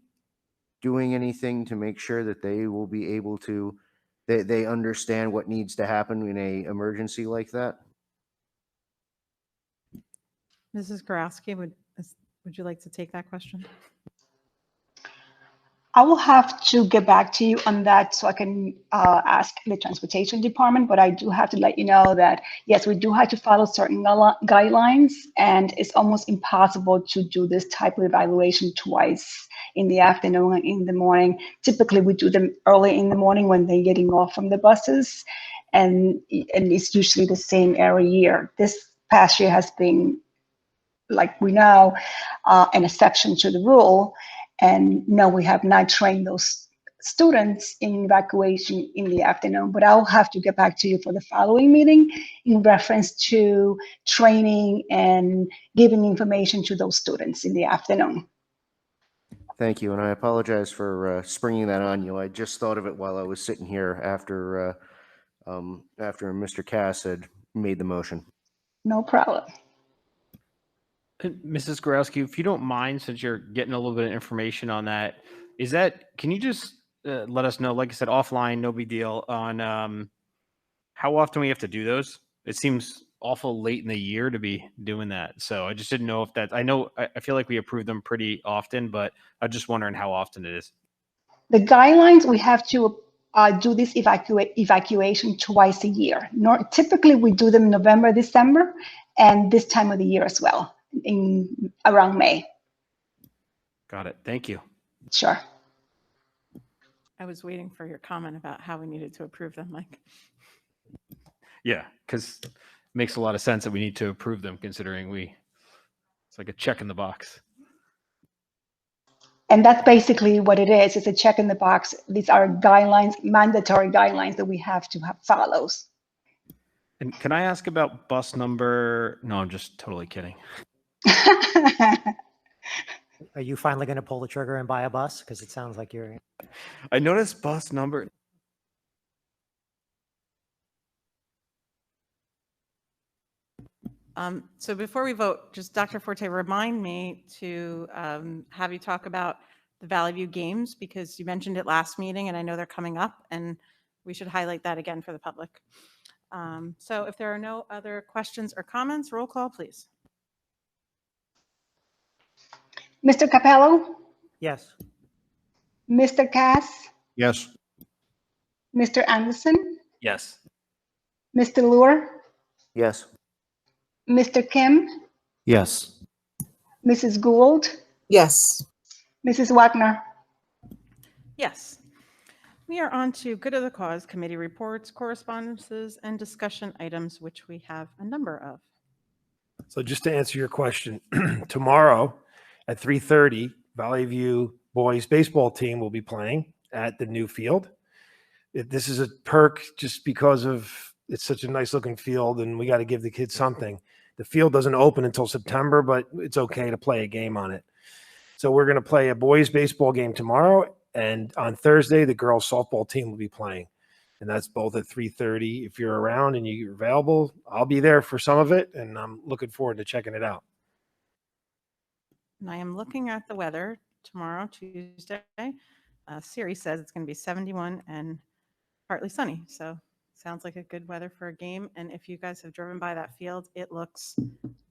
[SPEAKER 3] doing anything to make sure that they will be able to, they understand what needs to happen in a emergency like that?
[SPEAKER 1] Mrs. Karowski, would you like to take that question?
[SPEAKER 2] I will have to get back to you on that so I can ask the transportation department, but I do have to let you know that, yes, we do have to follow certain guidelines, and it's almost impossible to do this type of evaluation twice in the afternoon and in the morning. Typically, we do them early in the morning when they're getting off from the buses, and it's usually the same every year. This past year has been, like we know, an exception to the rule. And no, we have not trained those students in evacuation in the afternoon, but I'll have to get back to you for the following meeting in reference to training and giving information to those students in the afternoon.
[SPEAKER 3] Thank you, and I apologize for springing that on you. I just thought of it while I was sitting here after Mr. Cass had made the motion.
[SPEAKER 2] No problem.
[SPEAKER 5] Mrs. Gorowski, if you don't mind, since you're getting a little bit of information on that, can you just let us know, like I said, offline, no big deal, on how often we have to do those? It seems awful late in the year to be doing that. So I just didn't know if that, I feel like we approve them pretty often, but I'm just wondering how often it is.
[SPEAKER 2] The guidelines, we have to do this evacuation twice a year. Typically, we do them November, December, and this time of the year as well, in around May.
[SPEAKER 5] Got it. Thank you.
[SPEAKER 2] Sure.
[SPEAKER 1] I was waiting for your comment about how we needed to approve them, Mike.
[SPEAKER 5] Yeah, because it makes a lot of sense that we need to approve them considering it's like a check in the box.
[SPEAKER 2] And that's basically what it is. It's a check in the box. These are guidelines, mandatory guidelines that we have to follow.
[SPEAKER 5] And can I ask about bus number? No, I'm just totally kidding.
[SPEAKER 11] Are you finally going to pull the trigger and buy a bus? Because it sounds like you're.
[SPEAKER 5] I noticed bus number.
[SPEAKER 1] So before we vote, just Dr. Forte, remind me to have you talk about the Valley View games, because you mentioned it last meeting and I know they're coming up and we should highlight that again for the public. So if there are no other questions or comments, roll call, please.
[SPEAKER 2] Mr. Capello,
[SPEAKER 11] Yes.
[SPEAKER 2] Mr. Cass,
[SPEAKER 7] Yes.
[SPEAKER 2] Mr. Anderson,
[SPEAKER 5] Yes.
[SPEAKER 2] Mr. Lure,
[SPEAKER 3] Yes.
[SPEAKER 2] Mr. Kim,
[SPEAKER 12] Yes.
[SPEAKER 2] Mrs. Gould,
[SPEAKER 13] Yes.
[SPEAKER 2] Mrs. Wagner.
[SPEAKER 1] Yes. We are on to Good of the Cause Committee reports, correspondences, and discussion items, which we have a number of.
[SPEAKER 6] So just to answer your question, tomorrow at 3:30, Valley View boys baseball team will be playing at the new field. This is a perk just because of it's such a nice looking field and we got to give the kids something. The field doesn't open until September, but it's okay to play a game on it. So we're going to play a boys baseball game tomorrow. And on Thursday, the girls softball team will be playing. And that's both at 3:30. If you're around and you're available, I'll be there for some of it. And I'm looking forward to checking it out.
[SPEAKER 1] And I am looking at the weather tomorrow, Tuesday. Siri says it's going to be 71 and partly sunny. So sounds like a good weather for a game. And if you guys have driven by that field, it looks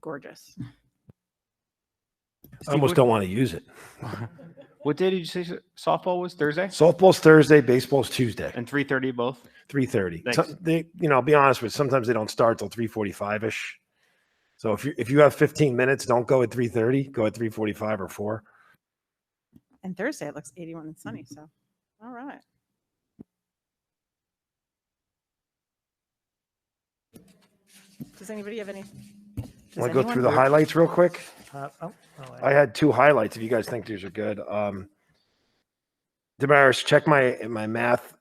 [SPEAKER 1] gorgeous.
[SPEAKER 6] I almost don't want to use it.
[SPEAKER 5] What day did you say softball was? Thursday?
[SPEAKER 6] Softball's Thursday, baseball's Tuesday.
[SPEAKER 5] And 3:30 both?
[SPEAKER 6] 3:30.
[SPEAKER 5] Thanks.
[SPEAKER 6] I'll be honest with you, sometimes they don't start till 3:45-ish. So if you have 15 minutes, don't go at 3:30, go at 3:45 or 4.
[SPEAKER 1] And Thursday it looks 81 and sunny. So, all right. Does anybody have any?
[SPEAKER 6] Want to go through the highlights real quick? I had 2 highlights if you guys think these are good. Damaris, check my math.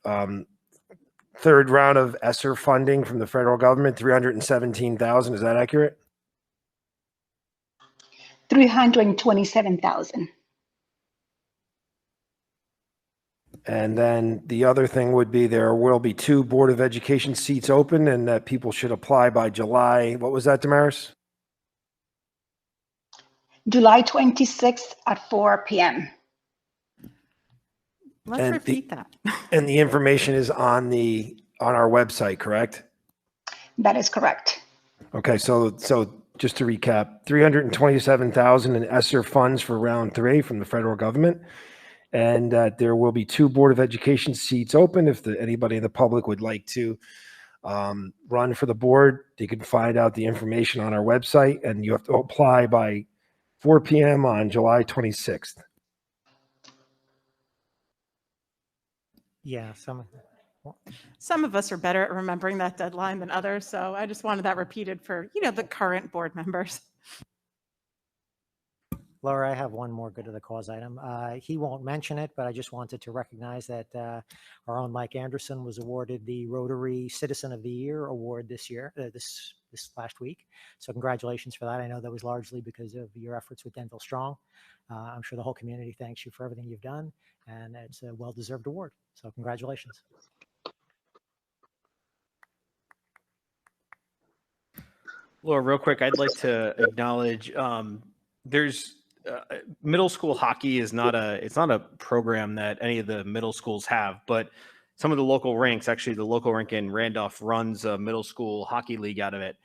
[SPEAKER 6] Third round of ESSER funding from the federal government, $317,000. Is that accurate?
[SPEAKER 2] 327,000.
[SPEAKER 6] And then the other thing would be there will be 2 Board of Education seats open and that people should apply by July. What was that, Damaris?
[SPEAKER 2] July 26th at 4 p.m.
[SPEAKER 1] Let's repeat that.
[SPEAKER 6] And the information is on our website, correct?
[SPEAKER 2] That is correct.
[SPEAKER 6] Okay, so just to recap, $327,000 in ESSER funds for round 3 from the federal government. And there will be 2 Board of Education seats open. If anybody in the public would like to run for the board, you can find out the information on our website, and you have to apply by 4 p.m. on July 26th.
[SPEAKER 11] Yeah,
[SPEAKER 1] some of us are better at remembering that deadline than others. So I just wanted that repeated for, the current board members.
[SPEAKER 11] Laura, I have one more good of the cause item. He won't mention it, but I just wanted to recognize that our own Mike Anderson was awarded the Rotary Citizen of the Year award this year, this last week. So congratulations for that. I know that was largely because of your efforts with Denville Strong. I'm sure the whole community thanks you for everything you've done, and it's a well-deserved award. So congratulations.
[SPEAKER 5] Laura, real quick, I'd like to acknowledge there's middle school hockey is not a program that any of the middle schools have, but some of the local rinks, actually the local rink in Randolph runs a middle school hockey league out of it.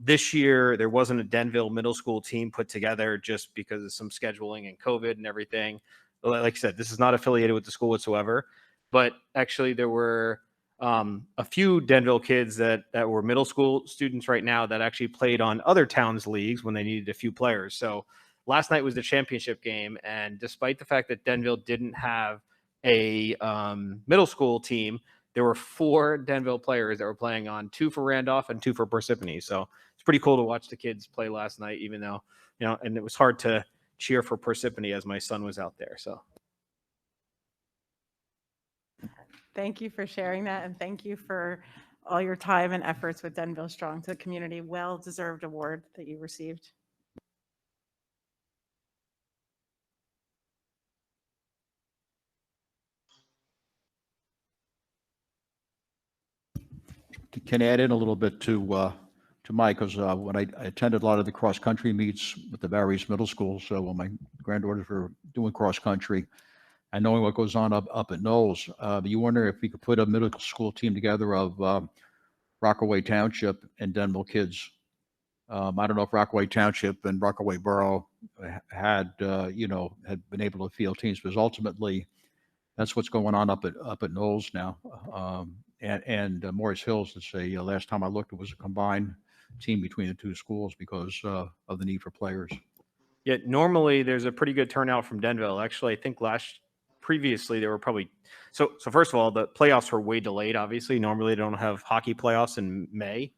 [SPEAKER 5] This year, there wasn't a Denville middle school team put together just because of some scheduling and COVID and everything. Like I said, this is not affiliated with the school whatsoever, but actually there were a few Denville kids that were middle school students right now that actually played on other towns' leagues when they needed a few players. So last night was the championship game, and despite the fact that Denville didn't have a middle school team, there were 4 Denville players that were playing on, 2 for Randolph and 2 for Parsippany. So it's pretty cool to watch the kids play last night, even though, and it was hard to cheer for Parsippany as my son was out there. So
[SPEAKER 1] Thank you for sharing that, and thank you for all your time and efforts with Denville Strong to the community. Well-deserved award that you received.
[SPEAKER 7] Can add in a little bit to Mike, because when I attended a lot of the cross-country meets with the various middle schools, so when my granddaughters were doing cross-country, and knowing what goes on up at Knowles, you wonder if we could put a middle school team together of Rockaway Township and Denville kids. I don't know if Rockaway Township and Rockaway Borough had been able to field teams, because ultimately that's what's going on up at Knowles now. And Morris Hills, let's say, last time I looked, it was a combined team between the 2 schools because of the need for players.
[SPEAKER 5] yeah, normally there's a pretty good turnout from Denville. Actually, I think previously there were probably so first of all, the playoffs were way delayed. Obviously, normally they don't have hockey playoffs in May,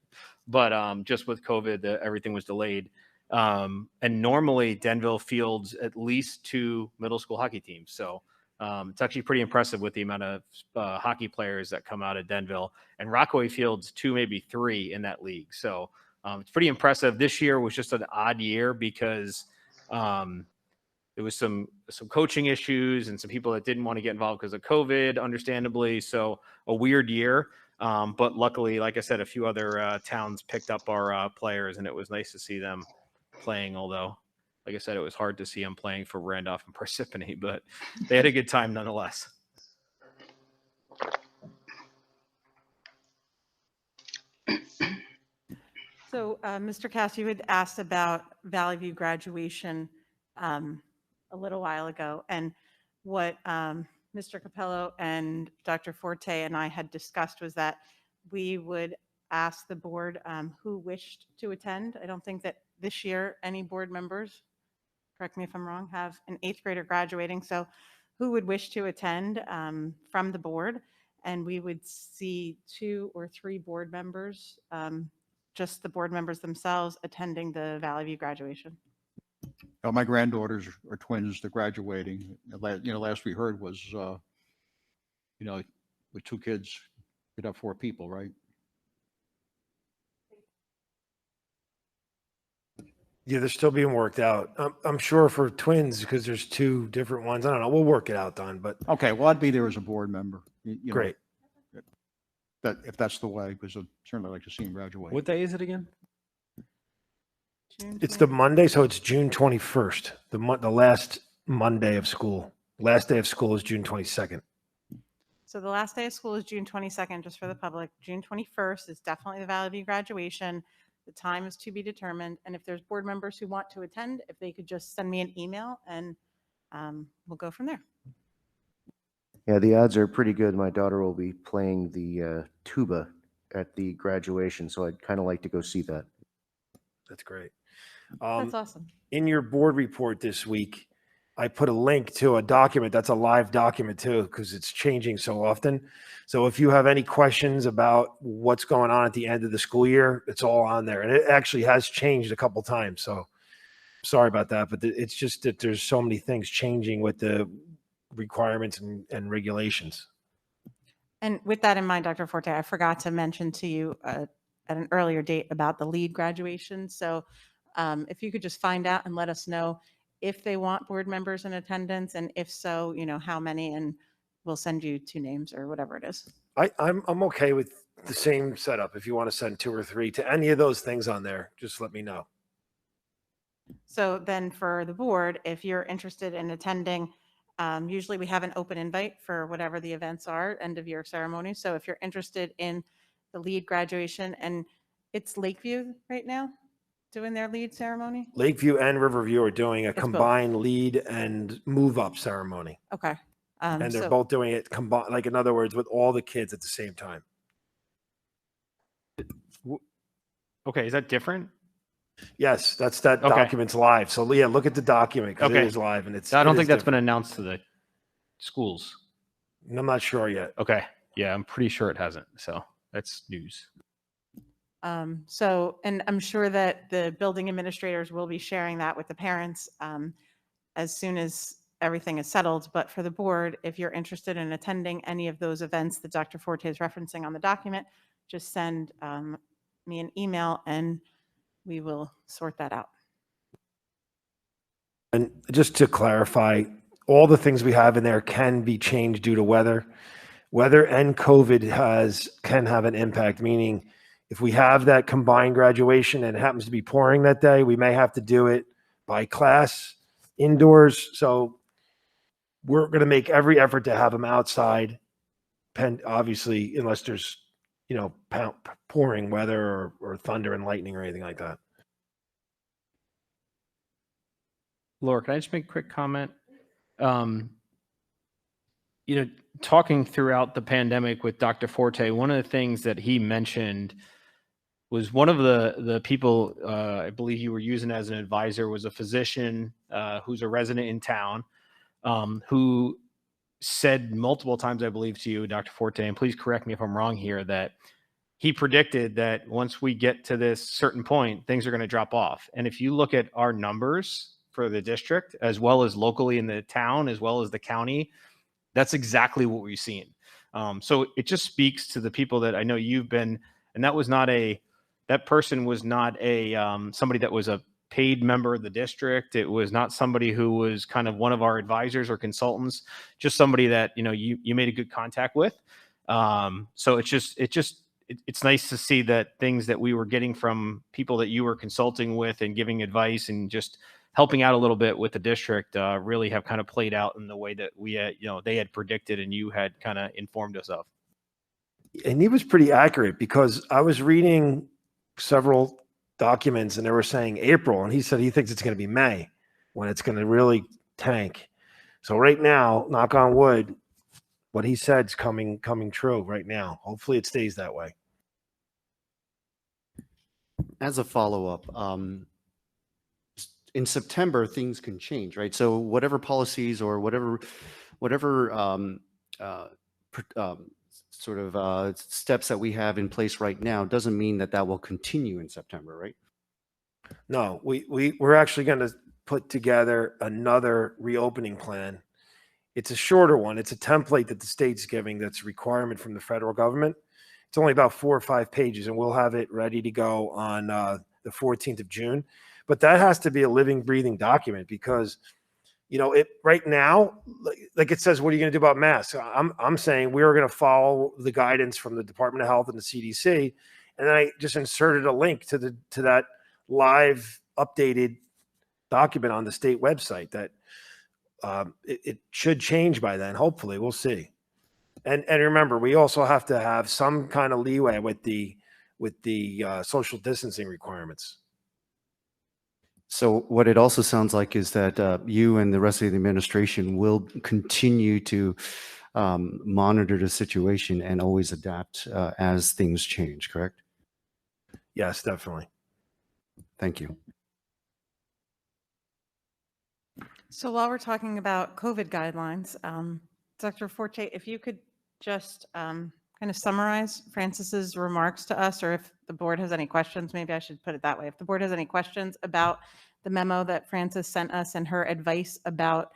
[SPEAKER 5] but just with COVID, everything was delayed. And normally Denville fields at least 2 middle school hockey teams. So it's actually pretty impressive with the amount of hockey players that come out of Denville. And Rockaway fields 2, maybe 3 in that league. So it's pretty impressive. This year was just an odd year because there was some coaching issues and some people that didn't want to get involved because of COVID, understandably. So a weird year. But luckily, like I said, a few other towns picked up our players, and it was nice to see them playing. Although, like I said, it was hard to see them playing for Randolph and Parsippany, but they had a good time nonetheless.
[SPEAKER 1] So, Mr. Cass, you had asked about Valley View graduation a little while ago, and what Mr. Capello and Dr. Forte and I had discussed was that we would ask the board who wished to attend. I don't think that this year any board members, correct me if I'm wrong, have an 8th grader graduating. So who would wish to attend from the board? And we would see 2 or 3 board members, just the board members themselves, attending the Valley View graduation.
[SPEAKER 7] My granddaughters are twins. They're graduating. Last we heard was, with 2 kids, you'd have 4 people, right?
[SPEAKER 6] Yeah, they're still being worked out. I'm sure for twins, because there's 2 different ones. I don't know. We'll work it out, Don, but
[SPEAKER 7] Okay, well, I'd be there as a board member.
[SPEAKER 6] great.
[SPEAKER 7] That if that's the way, because I'd certainly like to see them graduate.
[SPEAKER 5] What day is it again?
[SPEAKER 1] June
[SPEAKER 6] It's the
[SPEAKER 1] 20th.
[SPEAKER 6] Monday, so it's June 21st, the last Monday of school. Last day of school is June 22nd.
[SPEAKER 1] So the last day of school is June 22nd, just for the public. June 21st is definitely the Valley View graduation. The time is to be determined. And if there's board members who want to attend, if they could just send me an email, and we'll go from there.
[SPEAKER 3] Yeah, the odds are pretty good. My daughter will be playing the tuba at the graduation, so I'd kind of like to go see that.
[SPEAKER 6] That's great.
[SPEAKER 1] That's awesome.
[SPEAKER 6] In your board report this week, I put a link to a document that's a live document too, because it's changing so often. So if you have any questions about what's going on at the end of the school year, it's all on there. And it actually has changed a couple times. So sorry about that, but it's just that there's so many things changing with the requirements and regulations.
[SPEAKER 1] And with that in mind, Dr. Forte, I forgot to mention to you at an earlier date about the lead graduation. So if you could just find out and let us know if they want board members in attendance, and if so, how many, and we'll send you 2 names or whatever it is.
[SPEAKER 6] I'm okay with the same setup. If you want to send 2 or 3 to any of those things on there, just let me know.
[SPEAKER 1] So then for the board, if you're interested in attending, usually we have an open invite for whatever the events are, end of year ceremony. So if you're interested in the lead graduation, and it's Lakeview right now doing their lead ceremony?
[SPEAKER 6] Lakeview and Riverview are doing a
[SPEAKER 1] both.
[SPEAKER 6] combined lead and move up ceremony.
[SPEAKER 1] Okay.
[SPEAKER 6] And they're
[SPEAKER 1] So-
[SPEAKER 6] both doing it combined, like in other words, with all the kids at the same time.
[SPEAKER 5] Okay, is that different?
[SPEAKER 6] Yes, that
[SPEAKER 5] Okay.
[SPEAKER 6] document's live. So yeah, look at the document because
[SPEAKER 5] Okay.
[SPEAKER 6] it is live and it's.
[SPEAKER 5] I
[SPEAKER 6] it
[SPEAKER 5] don't
[SPEAKER 6] is
[SPEAKER 5] think that's been
[SPEAKER 6] different.
[SPEAKER 5] announced to the schools.
[SPEAKER 6] I'm not sure yet.
[SPEAKER 5] Okay. Yeah, I'm pretty sure it hasn't. So that's news.
[SPEAKER 1] And I'm sure that the building administrators will be sharing that with the parents as soon as everything is settled. But for the board, if you're interested in attending any of those events that Dr. Forte is referencing on the document, just send me an email and we will sort that out.
[SPEAKER 6] And just to clarify, all the things we have in there can be changed due to weather. Weather and COVID can have an impact, meaning if we have that combined graduation and it happens to be pouring that day, we may have to do it by class indoors. So we're going to make every effort to have them outside, obviously, unless there's, pouring weather or thunder and lightning or anything like that.
[SPEAKER 5] Laura, can I just make a quick comment? Talking throughout the pandemic with Dr. Forte, one of the things that he mentioned was one of the people I believe you were using as an advisor was a physician who's a resident in town who said multiple times, I believe, to you, Dr. Forte, and please correct me if I'm wrong here, that he predicted that once we get to this certain point, things are going to drop off. And if you look at our numbers for the district, as well as locally in the town, as well as the county, that's exactly what we've seen. So it just speaks to the people that I know you've been, and that person was not somebody that was a paid member of the district. It was not somebody who was kind of one of our advisors or consultants, just somebody that, you made a good contact with. So it's nice to see that things that we were getting from people that you were consulting with and giving advice and just helping out a little bit with the district really have kind of played out in the way that we had, they had predicted and you had kind of informed us of.
[SPEAKER 6] And he was pretty accurate because I was reading several documents and they were saying April, and he said he thinks it's going to be May when it's going to really tank. So right now, knock on wood, what he said's coming true right now. Hopefully it stays that way.
[SPEAKER 12] As a follow-up, in September, things can change, right? So whatever policies or whatever steps that we have in place right now doesn't mean that will continue in September, right?
[SPEAKER 6] No, we're actually going to put together another reopening plan. It's a shorter one. It's a template that the state's giving that's a requirement from the federal government. It's only about 4 or 5 pages, and we'll have it ready to go on the 14th of June. But that has to be a living, breathing document because, it right now, like it says, what are you going to do about masks? I'm saying we are going to follow the guidance from the Department of Health and the CDC, and then I just inserted a link to that live updated document on the state website that it should change by then. Hopefully, we'll see. And remember, we also have to have some kind of leeway with the social distancing requirements.
[SPEAKER 12] So what it also sounds like is that you and the rest of the administration will continue to monitor the situation and always adapt as things change, correct?
[SPEAKER 6] Yes, definitely.
[SPEAKER 12] Thank you.
[SPEAKER 1] So while we're talking about COVID guidelines, Dr. Forte, if you could just kind of summarize Francis's remarks to us, or if the board has any questions, maybe I should put it that way. If the board has any questions about the memo that Francis sent us and her advice about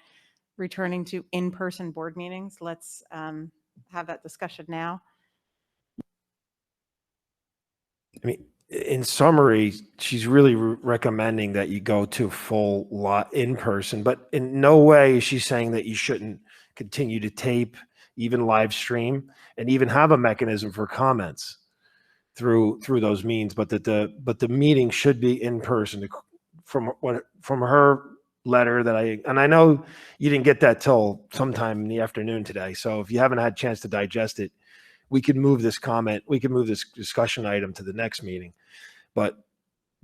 [SPEAKER 1] returning to in-person board meetings, let's have that discussion now.
[SPEAKER 6] I mean, in summary, she's really recommending that you go to full lot in person, but in no way is she saying that you shouldn't continue to tape, even live stream, and even have a mechanism for comments through those means. But the meeting should be in person from her letter that I know you didn't get that till sometime in the afternoon today. So if you haven't had a chance to digest it, we could move this discussion item to the next meeting. But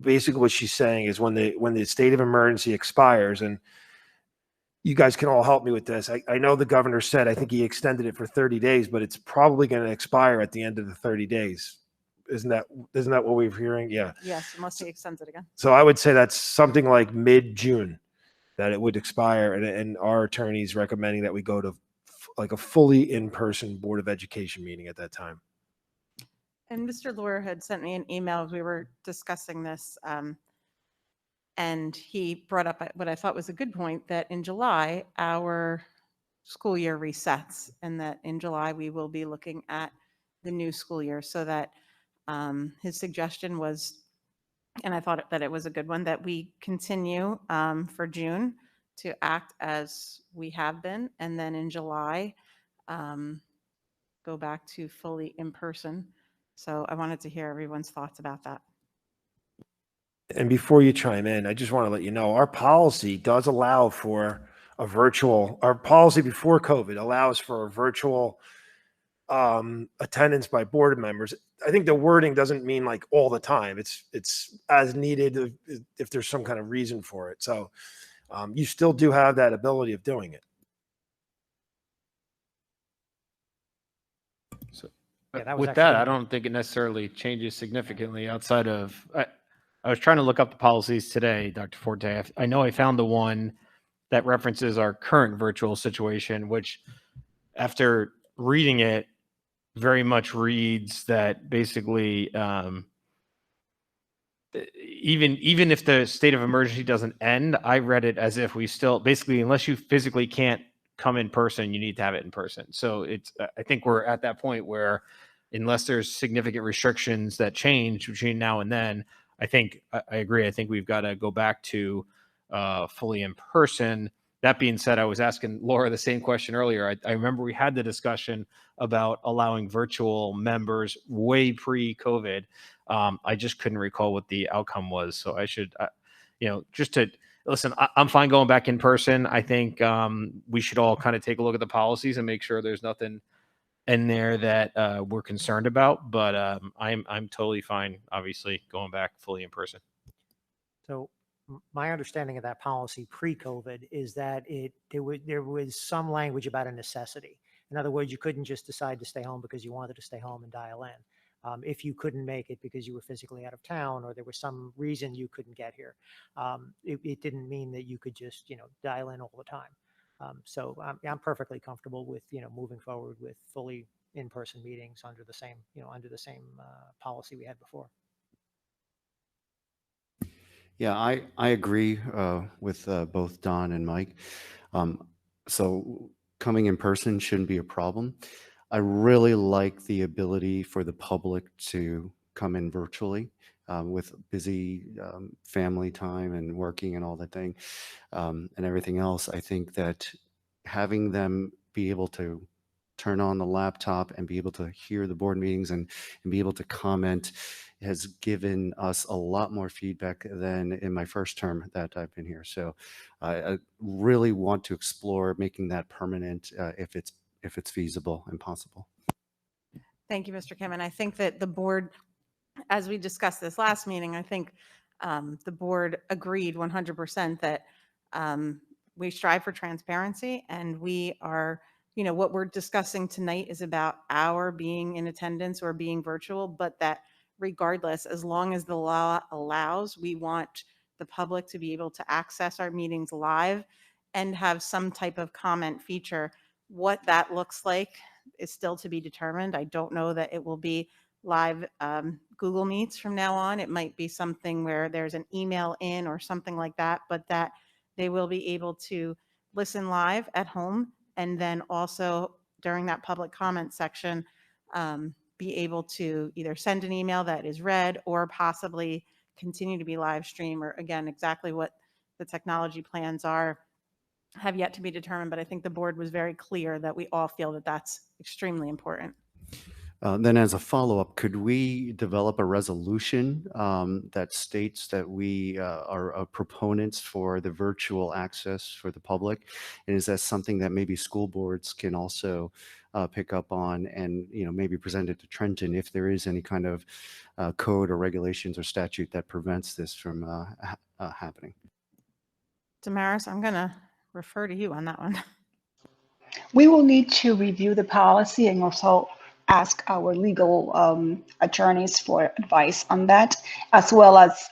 [SPEAKER 6] basically what she's saying is when the state of emergency expires, and you guys can all help me with this. I know the governor said, I think he extended it for 30 days, but it's probably going to expire at the end of the 30 days. Isn't that what we're hearing? Yeah.
[SPEAKER 1] Yes, unless he extends it again.
[SPEAKER 6] So I would say that's something like mid-June that it would expire. And our attorney's recommending that we go to like a fully in-person Board of Education meeting at that time.
[SPEAKER 1] And Mr. Lawyer had sent me an email as we were discussing this, and he brought up what I thought was a good point, that in July, our school year resets, and that in July, we will be looking at the new school year, so that his suggestion was, and I thought that it was a good one, that we continue for June to act as we have been, and then in July, go back to fully in person. So I wanted to hear everyone's thoughts about that.
[SPEAKER 6] And before you chime in, I just want to let you know, our policy does allow for our policy before COVID allows for a virtual attendance by board members. I think the wording doesn't mean like all the time. It's as needed if there's some kind of reason for it. So you still do have that ability of doing it.
[SPEAKER 5] So
[SPEAKER 11] Yeah, that was
[SPEAKER 5] with
[SPEAKER 11] actually
[SPEAKER 5] that,
[SPEAKER 11] gonna-
[SPEAKER 5] I don't think it necessarily changes significantly outside of, I was trying to look up the policies today, Dr. Forte. I know I found the one that references our current virtual situation, which after reading it very much reads that basically, even if the state of emergency doesn't end, I read it as if we still basically, unless you physically can't come in person, you need to have it in person. So it's, I think we're at that point where unless there's significant restrictions that change between now and then, I think I agree. I think we've got to go back to fully in person. That being said, I was asking Laura the same question earlier. I remember we had the discussion about allowing virtual members way pre-COVID. I just couldn't recall what the outcome was. So I should, just to listen, I'm fine going back in person. I think we should all kind of take a look at the policies and make sure there's nothing in there that we're concerned about. But I'm totally fine, obviously, going back fully in person.
[SPEAKER 11] So my understanding of that policy pre-COVID is that there was some language about a necessity. In other words, you couldn't just decide to stay home because you wanted to stay home and dial in. If you couldn't make it because you were physically out of town or there was some reason you couldn't get here, it didn't mean that you could just dial in all the time. So I'm perfectly comfortable with moving forward with fully in-person meetings under the same policy we had before.
[SPEAKER 12] Yeah, I agree with both Don and Mike. So coming in person shouldn't be a problem. I really like the ability for the public to come in virtually with busy family time and working and all that thing and everything else. I think that having them be able to turn on the laptop and be able to hear the board meetings and be able to comment has given us a lot more feedback than in my first term that I've been here. So I really want to explore making that permanent if it's feasible and possible.
[SPEAKER 1] Thank you, Mr. Kim. And I think that the board, as we discussed this last meeting, I think the board agreed 100% that we strive for transparency, and we are, what we're discussing tonight is about our being in attendance or being virtual, but that regardless, as long as the law allows, we want the public to be able to access our meetings live and have some type of comment feature. What that looks like is still to be determined. I don't know that it will be live Google Meets from now on. It might be something where there's an email in or something like that, but that they will be able to listen live at home, and then also during that public comment section, be able to either send an email that is read or possibly continue to be live stream, or again, exactly what the technology plans are have yet to be determined. But I think the board was very clear that we all feel that that's extremely important.
[SPEAKER 12] Then as a follow-up, could we develop a resolution that states that we are proponents for the virtual access for the public? And is that something that maybe school boards can also pick up on and, maybe present it to Trenton if there is any kind of code or regulations or statute that prevents this from happening?
[SPEAKER 1] Damaris, I'm going to refer to you on that one.
[SPEAKER 2] We will need to review the policy and also ask our legal attorneys for advice on that, as well as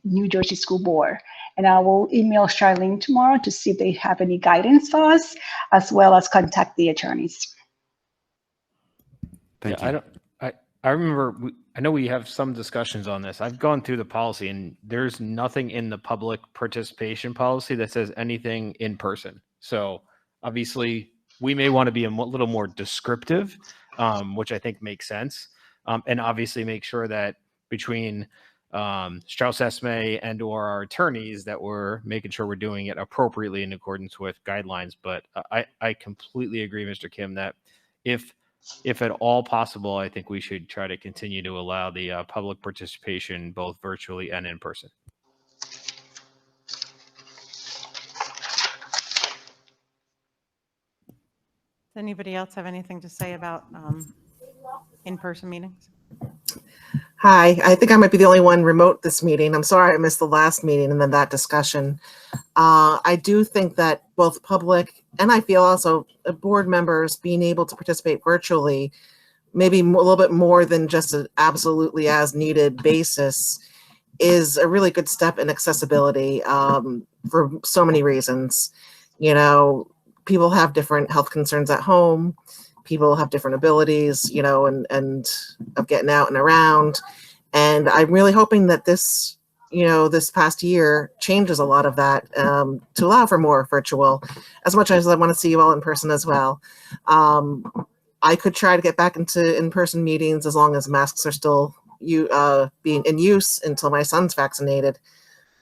[SPEAKER 2] New Jersey School Board. And I will email Charlene tomorrow to see if they have any guidance for us, as well as contact the attorneys.
[SPEAKER 12] Thank you.
[SPEAKER 5] I remember, I know we have some discussions on this. I've gone through the policy and there's nothing in the public participation policy that says anything in person. So obviously we may want to be a little more descriptive, which I think makes sense. And obviously make sure that between Strauss Esme and or our attorneys that we're making sure we're doing it appropriately in accordance with guidelines. But I completely agree, Mr. Kim, that if at all possible, I think we should try to continue to allow the public participation both virtually and in person.
[SPEAKER 1] Does anybody else have anything to say about in-person meetings?
[SPEAKER 13] Hi, I think I might be the only one remote this meeting. I'm sorry I missed the last meeting and then that discussion. I do think that both public and I feel also board members being able to participate virtually, maybe a little bit more than just an absolutely as needed basis, is a really good step in accessibility for so many reasons. People have different health concerns at home. People have different abilities, and of getting out and around. And I'm really hoping that this, this past year changes a lot of that to allow for more virtual, as much as I want to see you all in person as well. I could try to get back into in-person meetings as long as masks are still being in use until my son's vaccinated.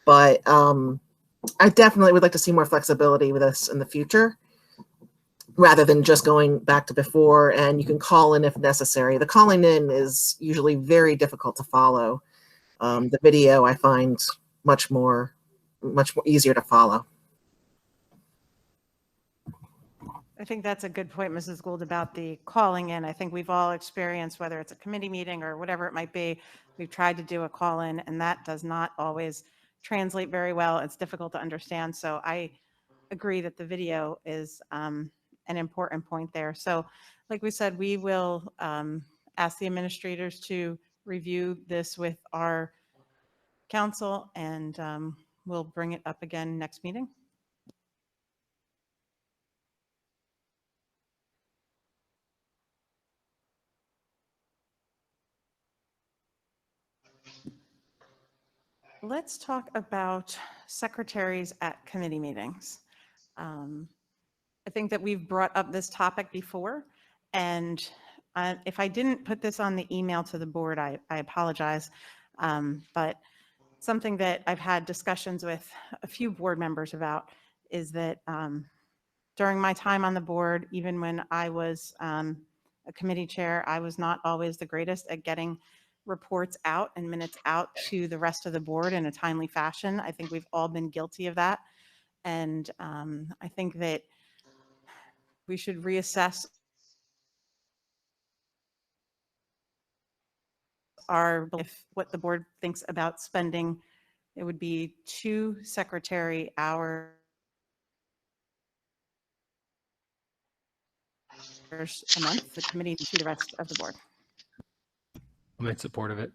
[SPEAKER 13] But I definitely would like to see more flexibility with this in the future, rather than just going back to before, and you can call in if necessary. The calling in is usually very difficult to follow. The video I find much more easier to follow.
[SPEAKER 1] I think that's a good point, Mrs. Gould, about the calling in. I think we've all experienced, whether it's a committee meeting or whatever it might be, we've tried to do a call in and that does not always translate very well. It's difficult to understand. So I agree that the video is an important point there. So like we said, we will ask the administrators to review this with our council and we'll bring it up again next meeting. Let's talk about secretaries at committee meetings. I think that we've brought up this topic before, and if I didn't put this on the email to the board, I apologize. But something that I've had discussions with a few board members about is that during my time on the board, even when I was a committee chair, I was not always the greatest at getting reports out and minutes out to the rest of the board in a timely fashion. I think we've all been guilty of that. And I think that we should reassess what the board thinks about spending. It would be 2 secretary hours a month, the committee to the rest of the board.
[SPEAKER 5] I'm in support of it.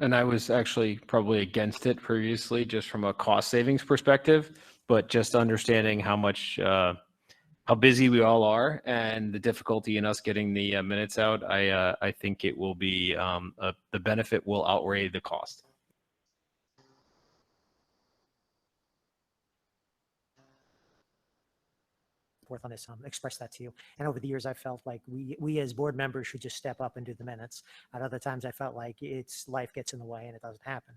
[SPEAKER 5] And I was actually probably against it previously, just from a cost savings perspective, but just understanding how much, how busy we all are and the difficulty in us getting the minutes out, I think it will be, the benefit will outweigh the cost.
[SPEAKER 11] Forth on this, express that to you. And over the years, I felt like we as board members should just step up and do the minutes. At other times, I felt like life gets in the way and it doesn't happen.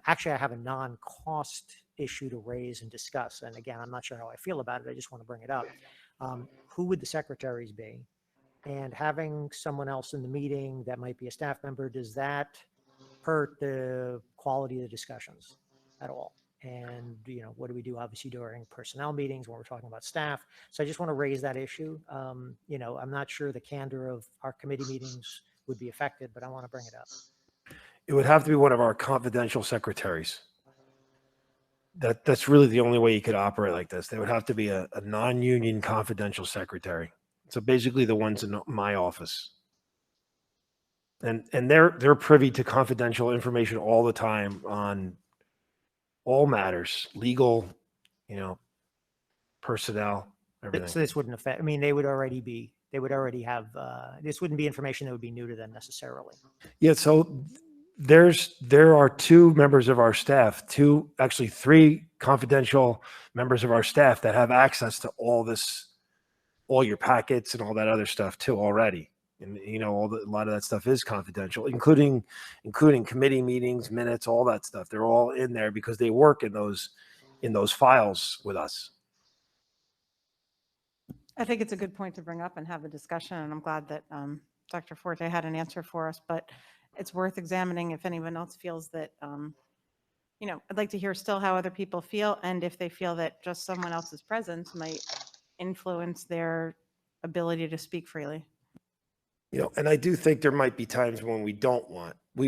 [SPEAKER 11] Actually, I have a non-cost issue to raise and discuss. And again, I'm not sure how I feel about it. I just want to bring it up. Who would the secretaries be? And having someone else in the meeting that might be a staff member, does that hurt the quality of the discussions at all? And, what do we do obviously during personnel meetings when we're talking about staff? So I just want to raise that issue. I'm not sure the candor of our committee meetings would be affected, but I want to bring it up.
[SPEAKER 6] It would have to be one of our confidential secretaries. That's really the only way you could operate like this. They would have to be a non-union confidential secretary. So basically the ones in my office. And they're privy to confidential information all the time on all matters, legal, personnel, everything.
[SPEAKER 11] So this wouldn't affect, they would already have, this wouldn't be information that would be new to them necessarily.
[SPEAKER 6] Yeah. So there are two members of our staff, actually three confidential members of our staff that have access to all your packets and all that other stuff too already. And a lot of that stuff is confidential, including committee meetings, minutes, all that stuff. They're all in there because they work in those files with us.
[SPEAKER 1] I think it's a good point to bring up and have a discussion, and I'm glad that Dr. Forte had an answer for us, but it's worth examining if anyone else feels that, I'd like to hear still how other people feel, and if they feel that just someone else's presence might influence their ability to speak freely.
[SPEAKER 6] And I do think there might be times when we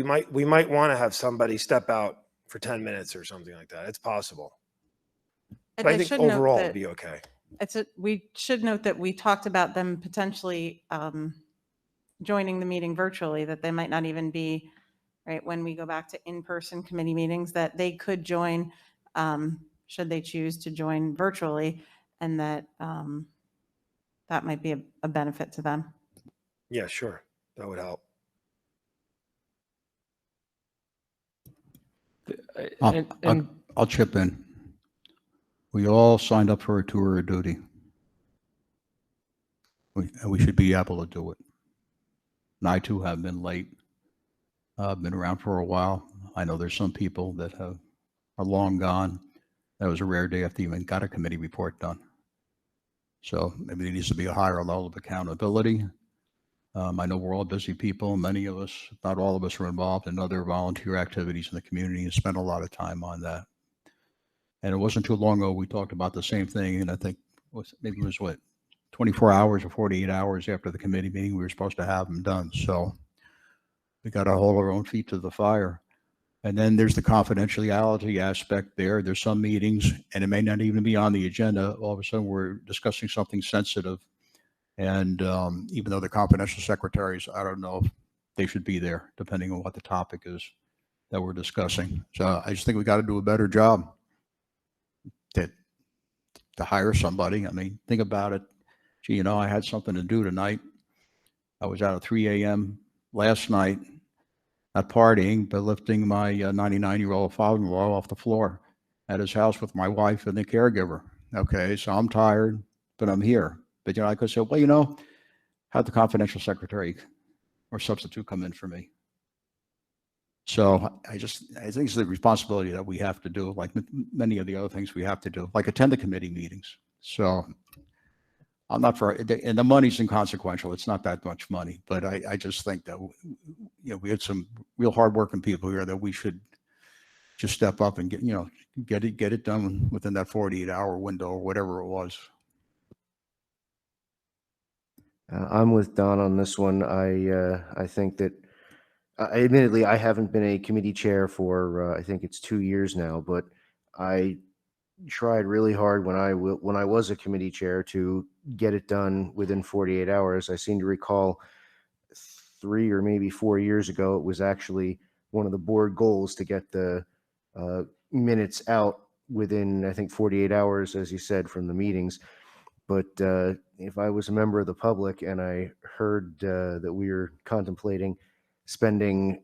[SPEAKER 6] might want to have somebody step out for 10 minutes or something like that. It's possible. But I think overall it'd be okay.
[SPEAKER 1] We should note that we talked about them potentially joining the meeting virtually, that they might not even be, right, when we go back to in-person committee meetings, that they could join, should they choose to join virtually, and that that might be a benefit to them.
[SPEAKER 6] Yeah, sure. That would help.
[SPEAKER 7] I'll chip in. We all signed up for a tour of duty. We should be able to do it. And I too have been late. I've been around for a while. I know there's some people that are long gone. That was a rare day if they even got a committee report done. So maybe there needs to be a higher level of accountability. I know we're all busy people. Many of us, not all of us, are involved in other volunteer activities in the community and spend a lot of time on that. And it wasn't too long ago we talked about the same thing, and I think maybe it was 24 hours or 48 hours after the committee meeting we were supposed to have them done. So we got to hold our own feet to the fire. And then there's the confidentiality aspect there. There's some meetings, and it may not even be on the agenda. All of a sudden we're discussing something sensitive. And even though they're confidential secretaries, I don't know if they should be there, depending on what the topic is that we're discussing. So I just think we got to do a better job to hire somebody. Think about it. Gee, I had something to do tonight. I was out at 3 a.m. last night, not partying, but lifting my 99-year-old father-in-law off the floor at his house with my wife and the caregiver. Okay, so I'm tired, but I'm here. But I could say, well, have the confidential secretary or substitute come in for me. So I think it's the responsibility that we have to do, like many of the other things we have to do, like attend the committee meetings. So I'm not for, and the money's inconsequential. It's not that much money, but I just think that, we had some real hardworking people here that we should just step up and get it done within that 48-hour window or whatever it was.
[SPEAKER 3] I'm with Don on this one. I think that, admittedly, I haven't been a committee chair for I think it's 2 years now, but I tried really hard when I was a committee chair to get it done within 48 hours. I seem to recall 3 or maybe 4 years ago, it was actually one of the board goals to get the minutes out within, I think, 48 hours, as you said, from the meetings. But if I was a member of the public and I heard that we were contemplating spending,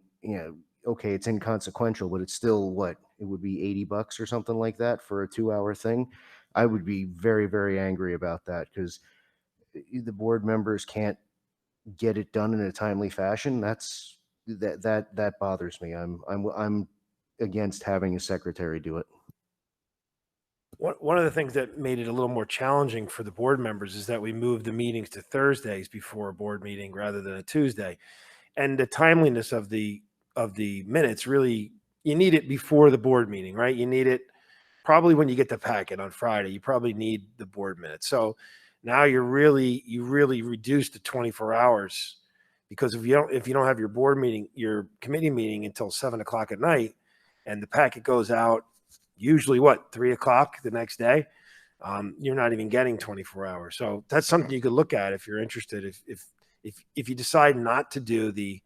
[SPEAKER 3] okay, it's inconsequential, but it's still it would be $80 or something like that for a 2-hour thing. I would be very, very angry about that because the board members can't get it done in a timely fashion. That bothers me. I'm against having a secretary do it.
[SPEAKER 6] One of the things that made it a little more challenging for the board members is that we moved the meetings to Thursdays before a board meeting rather than a Tuesday. And the timeliness of the minutes, really, you need it before the board meeting, right? You need it probably when you get the packet on Friday. You probably need the board minutes. So now you really reduce the 24 hours, because if you don't have your board meeting, your committee meeting until 7 o'clock at night, and the packet goes out usually 3 o'clock the next day, you're not even getting 24 hours. So that's something you could look at if you're interested. If you decide not to do the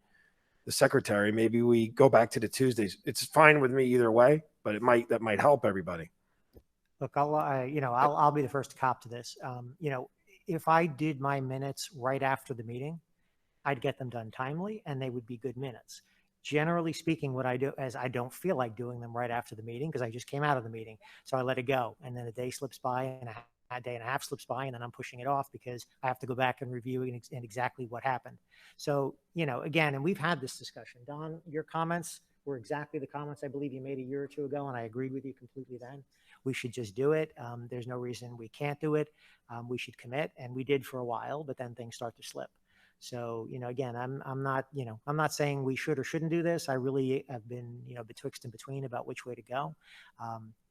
[SPEAKER 6] secretary, maybe we go back to the Tuesdays. It's fine with me either way, but that might help everybody.
[SPEAKER 11] Look, I'll be the first to cop to this. If I did my minutes right after the meeting, I'd get them done timely and they would be good minutes. Generally speaking, what I do is I don't feel like doing them right after the meeting because I just came out of the meeting. So I let it go. And then a day slips by and a day and a half slips by, and then I'm pushing it off because I have to go back and review and exactly what happened. So, again, and we've had this discussion. Don, your comments were exactly the comments I believe you made a year or two ago, and I agreed with you completely then. We should just do it. There's no reason we can't do it. We should commit, and we did for a while, but then things start to slip. So, again, I'm not saying we should or shouldn't do this. I really have been, betwixt and between about which way to go.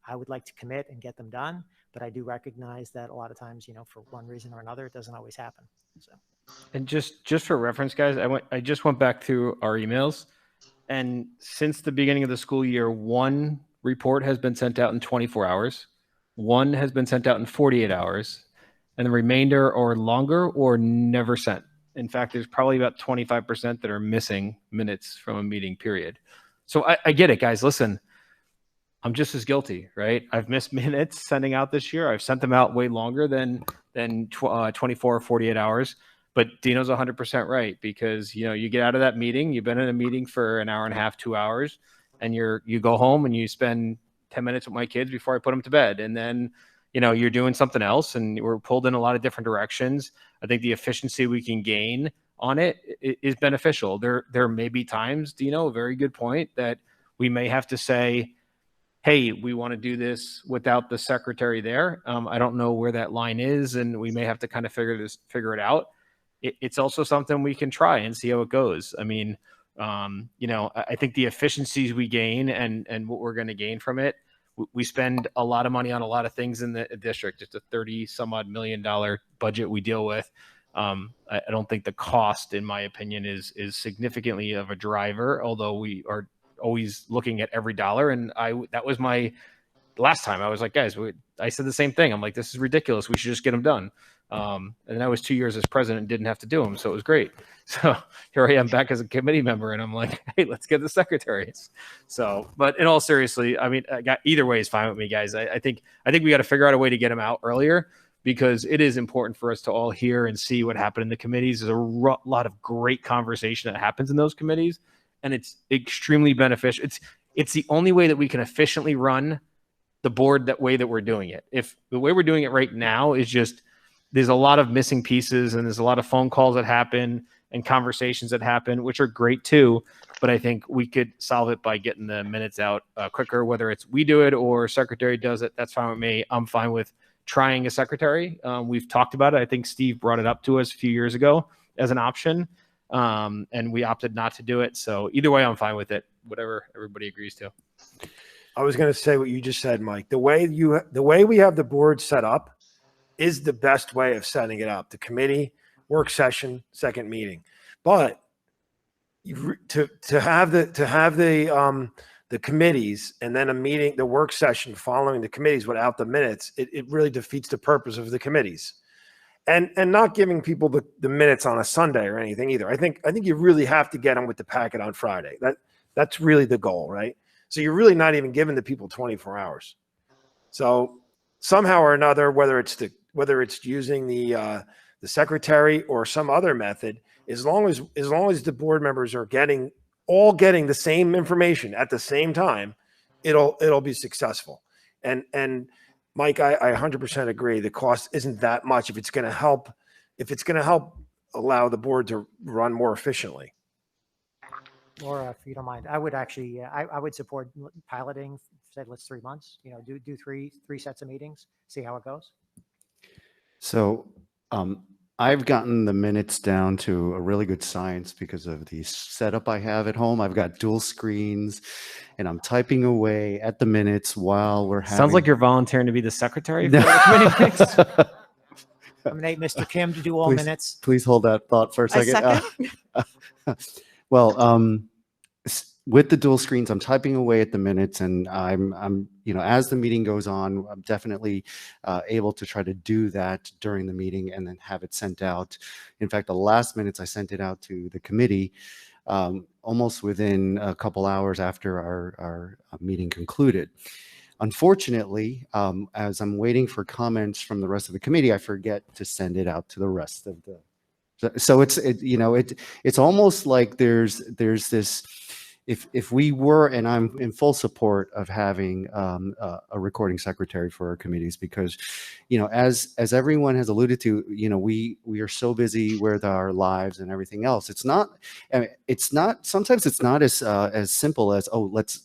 [SPEAKER 11] I would like to commit and get them done, but I do recognize that a lot of times, for one reason or another, it doesn't always happen. So,
[SPEAKER 5] And just for reference, guys, I just went back through our emails, and since the beginning of the school year, one report has been sent out in 24 hours, one has been sent out in 48 hours, and the remainder are longer or never sent. In fact, there's probably about 25% that are missing minutes from a meeting period. So I get it, guys. Listen, I'm just as guilty, right? I've missed minutes sending out this year. I've sent them out way longer than 24 or 48 hours. But Dino's 100% right, because you get out of that meeting, you've been in a meeting for an hour and a half, 2 hours, and you go home and you spend 10 minutes with my kids before I put them to bed, and then you're doing something else, and we're pulled in a lot of different directions. I think the efficiency we can gain on it is beneficial. There may be times, Dino, a very good point, that we may have to say, hey, we want to do this without the secretary there. I don't know where that line is, and we may have to kind of figure it out. It's also something we can try and see how it goes. I mean, I think the efficiencies we gain and what we're going to gain from it, we spend a lot of money on a lot of things in the district. It's a $30-some-odd million budget we deal with. I don't think the cost, in my opinion, is significantly of a driver, although we are always looking at every dollar. And that was my last time. I was like, guys, I said the same thing. I'm like, this is ridiculous. We should just get them done. And I was 2 years as president and didn't have to do them. So it was great. So here I am back as a committee member, and I'm like, hey, let's get the secretaries. So, but in all seriously, I mean, either way is fine with me, guys. I think we got to figure out a way to get them out earlier, because it is important for us to all hear and see what happened in the committees. There's a lot of great conversation that happens in those committees, and it's extremely beneficial. It's the only way that we can efficiently run the board that way that we're doing it. If the way we're doing it right now is just, there's a lot of missing pieces, and there's a lot of phone calls that happen and conversations that happen, which are great too. But I think we could solve it by getting the minutes out quicker, whether it's we do it or secretary does it. That's fine with me. I'm fine with trying a secretary. We've talked about it. I think Steve brought it up to us a few years ago as an option, and we opted not to do it. So either way, I'm fine with it, whatever everybody agrees to.
[SPEAKER 6] I was going to say what you just said, Mike. The way we have the board set up is the best way of setting it up. The committee, work session, second meeting. But to have the committees and then a meeting, the work session following the committees without the minutes, it really defeats the purpose of the committees. And not giving people the minutes on a Sunday or anything either. I think you really have to get them with the packet on Friday. That's really the goal, right? So you're really not even giving the people 24 hours. So somehow or another, whether it's using the secretary or some other method, as long as the board members are getting the same information at the same time, it'll be successful. And Mike, I 100% agree. The cost isn't that much if it's going to help allow the board to run more efficiently.
[SPEAKER 11] Laura, if you don't mind, I would actually, I would support piloting said, let's 3 months, do three sets of meetings, see how it goes.
[SPEAKER 12] So I've gotten the minutes down to a really good science because of the setup I have at home. I've got dual screens and I'm typing away at the minutes while we're having.
[SPEAKER 5] Sounds like you're volunteering to be the secretary for
[SPEAKER 12] No.
[SPEAKER 5] the committee meetings.
[SPEAKER 11] Nominate Mr. Kim to do all
[SPEAKER 12] Please-
[SPEAKER 11] minutes.
[SPEAKER 12] Please hold that thought for a
[SPEAKER 1] I
[SPEAKER 12] second. Well, with the dual screens, I'm typing away at the minutes, and I'm as the meeting goes on, I'm definitely able to try to do that during the meeting and then have it sent out. In fact, the last minutes I sent it out to the committee almost within a couple hours after our meeting concluded. Unfortunately, as I'm waiting for comments from the rest of the committee, I forget to send it out to the rest of the. So it's almost like there's this. If we were, and I'm in full support of having a recording secretary for our committees, because as everyone has alluded to, we are so busy with our lives and everything else. Sometimes it's not as simple as, oh, let's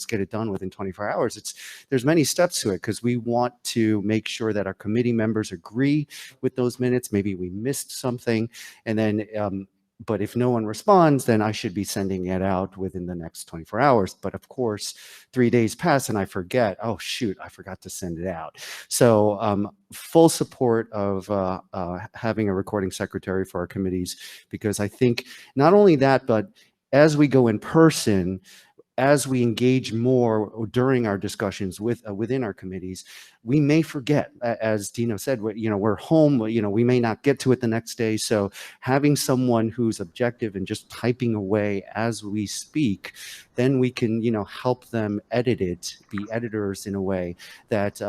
[SPEAKER 12] get it done within 24 hours. There's many steps to it, because we want to make sure that our committee members agree with those minutes. Maybe we missed something, and then but if no one responds, then I should be sending it out within the next 24 hours. But of course, 3 days pass and I forget. Oh, shoot, I forgot to send it out. So full support of having a recording secretary for our committees, because I think not only that, but as we go in person, as we engage more during our discussions within our committees, we may forget, as Dino said, we're home, we may not get to it the next day. So having someone who's objective and just typing away as we speak, then we can, help them edit it, be editors in a way that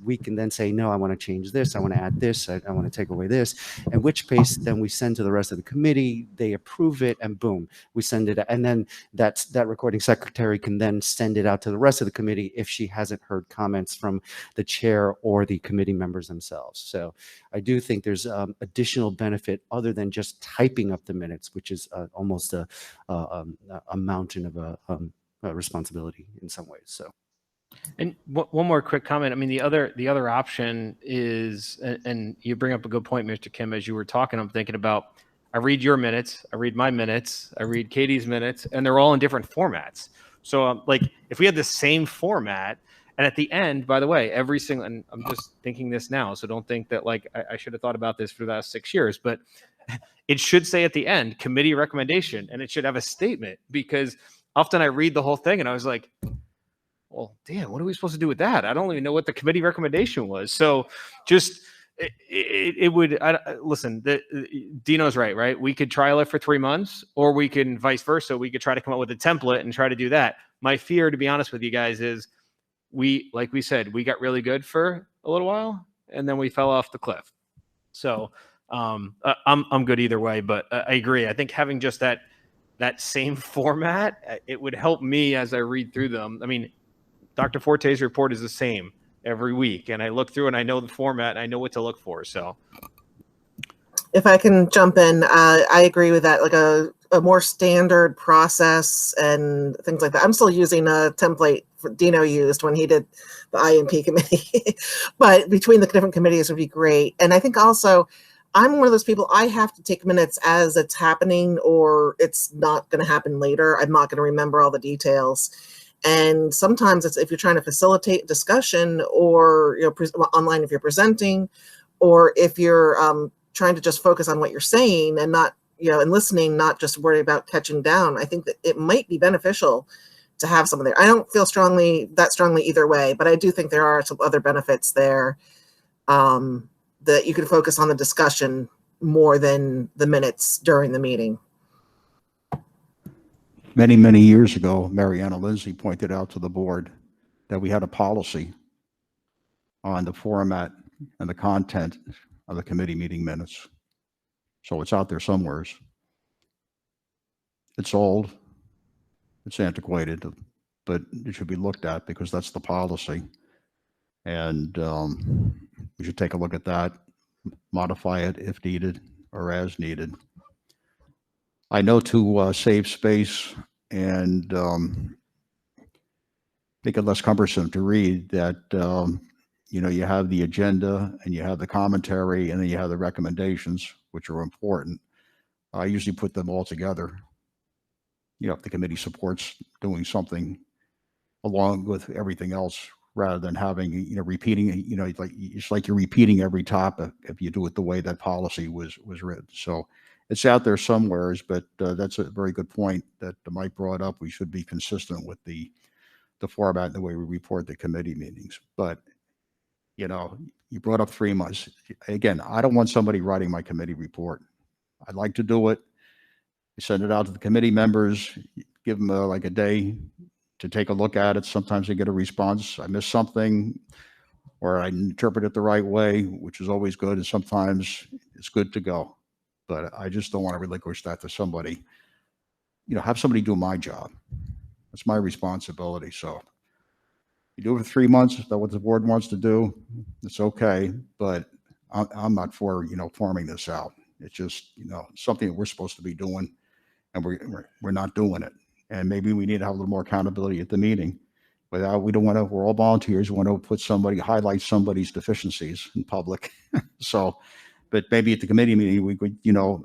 [SPEAKER 12] we can then say, no, I want to change this. I want to add this. I want to take away this. In which case, then we send to the rest of the committee, they approve it, and boom, we send it. And then that recording secretary can then send it out to the rest of the committee if she hasn't heard comments from the chair or the committee members themselves. So I do think there's additional benefit other than just typing up the minutes, which is almost a mountain of a responsibility in some ways. So.
[SPEAKER 5] And one more quick comment. I mean, the other option is, and you bring up a good point, Mr. Kim, as you were talking, I'm thinking about, I read your minutes, I read my minutes, I read Katie's minutes, and they're all in different formats. So like if we had the same format, and at the end, by the way, every single, and I'm just thinking this now, so don't think that like I should have thought about this for the last 6 years, but it should say at the end, committee recommendation, and it should have a statement, because often I read the whole thing and I was like, well, damn, what are we supposed to do with that? I don't even know what the committee recommendation was. So just, it would, listen, Dino's right? We could trial it for 3 months, or we can vice versa. We could try to come up with a template and try to do that. My fear, to be honest with you guys, is like we said, we got really good for a little while and then we fell off the cliff. So I'm good either way, but I agree. I think having just that same format, it would help me as I read through them. I mean, Dr. Forte's report is the same every week, and I look through and I know the format and I know what to look for. So
[SPEAKER 13] if I can jump in, I agree with that, like a more standard process and things like that. I'm still using a template Dino used when he did the IMP committee, but between the different committees would be great. And I think also, I'm one of those people, I have to take minutes as it's happening, or it's not going to happen later. I'm not going to remember all the details. And sometimes it's, if you're trying to facilitate discussion, or online if you're presenting, or if you're trying to just focus on what you're saying and not, and listening, not just worry about catching down, I think that it might be beneficial to have someone there. I don't feel that strongly either way, but I do think there are some other benefits there, that you can focus on the discussion more than the minutes during the meeting.
[SPEAKER 7] Many, many years ago, Mariana Lindsay pointed out to the board that we had a policy on the format and the content of the committee meeting minutes. So it's out there somewheres. It's old, it's antiquated, but it should be looked at because that's the policy. And we should take a look at that, modify it if needed or as needed. I know to save space and make it less cumbersome to read that, you know, you have the agenda and you have the commentary and then you have the recommendations, which are important. I usually put them all together. You know, if the committee supports doing something along with everything else, rather than having, you know, repeating, you know, like, it's like you're repeating every topic if you do it the way that policy was written. So it's out there somewheres, but that's a very good point that Mike brought up. We should be consistent with the format and the way we report the committee meetings. But, you know, you brought up 3 months. Again, I don't want somebody writing my committee report. I'd like to do it. You send it out to the committee members, give them like a day to take a look at it. Sometimes they get a response. I missed something, or I interpret it the right way, which is always good. And sometimes it's good to go. But I just don't want to relinquish that to somebody. You know, have somebody do my job. That's my responsibility. So you do it for 3 months. If that's what the board wants to do, it's okay. But I'm not for, you know, forming this out. It's just, you know, something that we're supposed to be doing, and we're not doing it. And maybe we need to have a little more accountability at the meeting. Without, we don't want to, we're all volunteers. We want to put somebody, highlight somebody's deficiencies in public. So, but maybe at the committee meeting, we could, you know,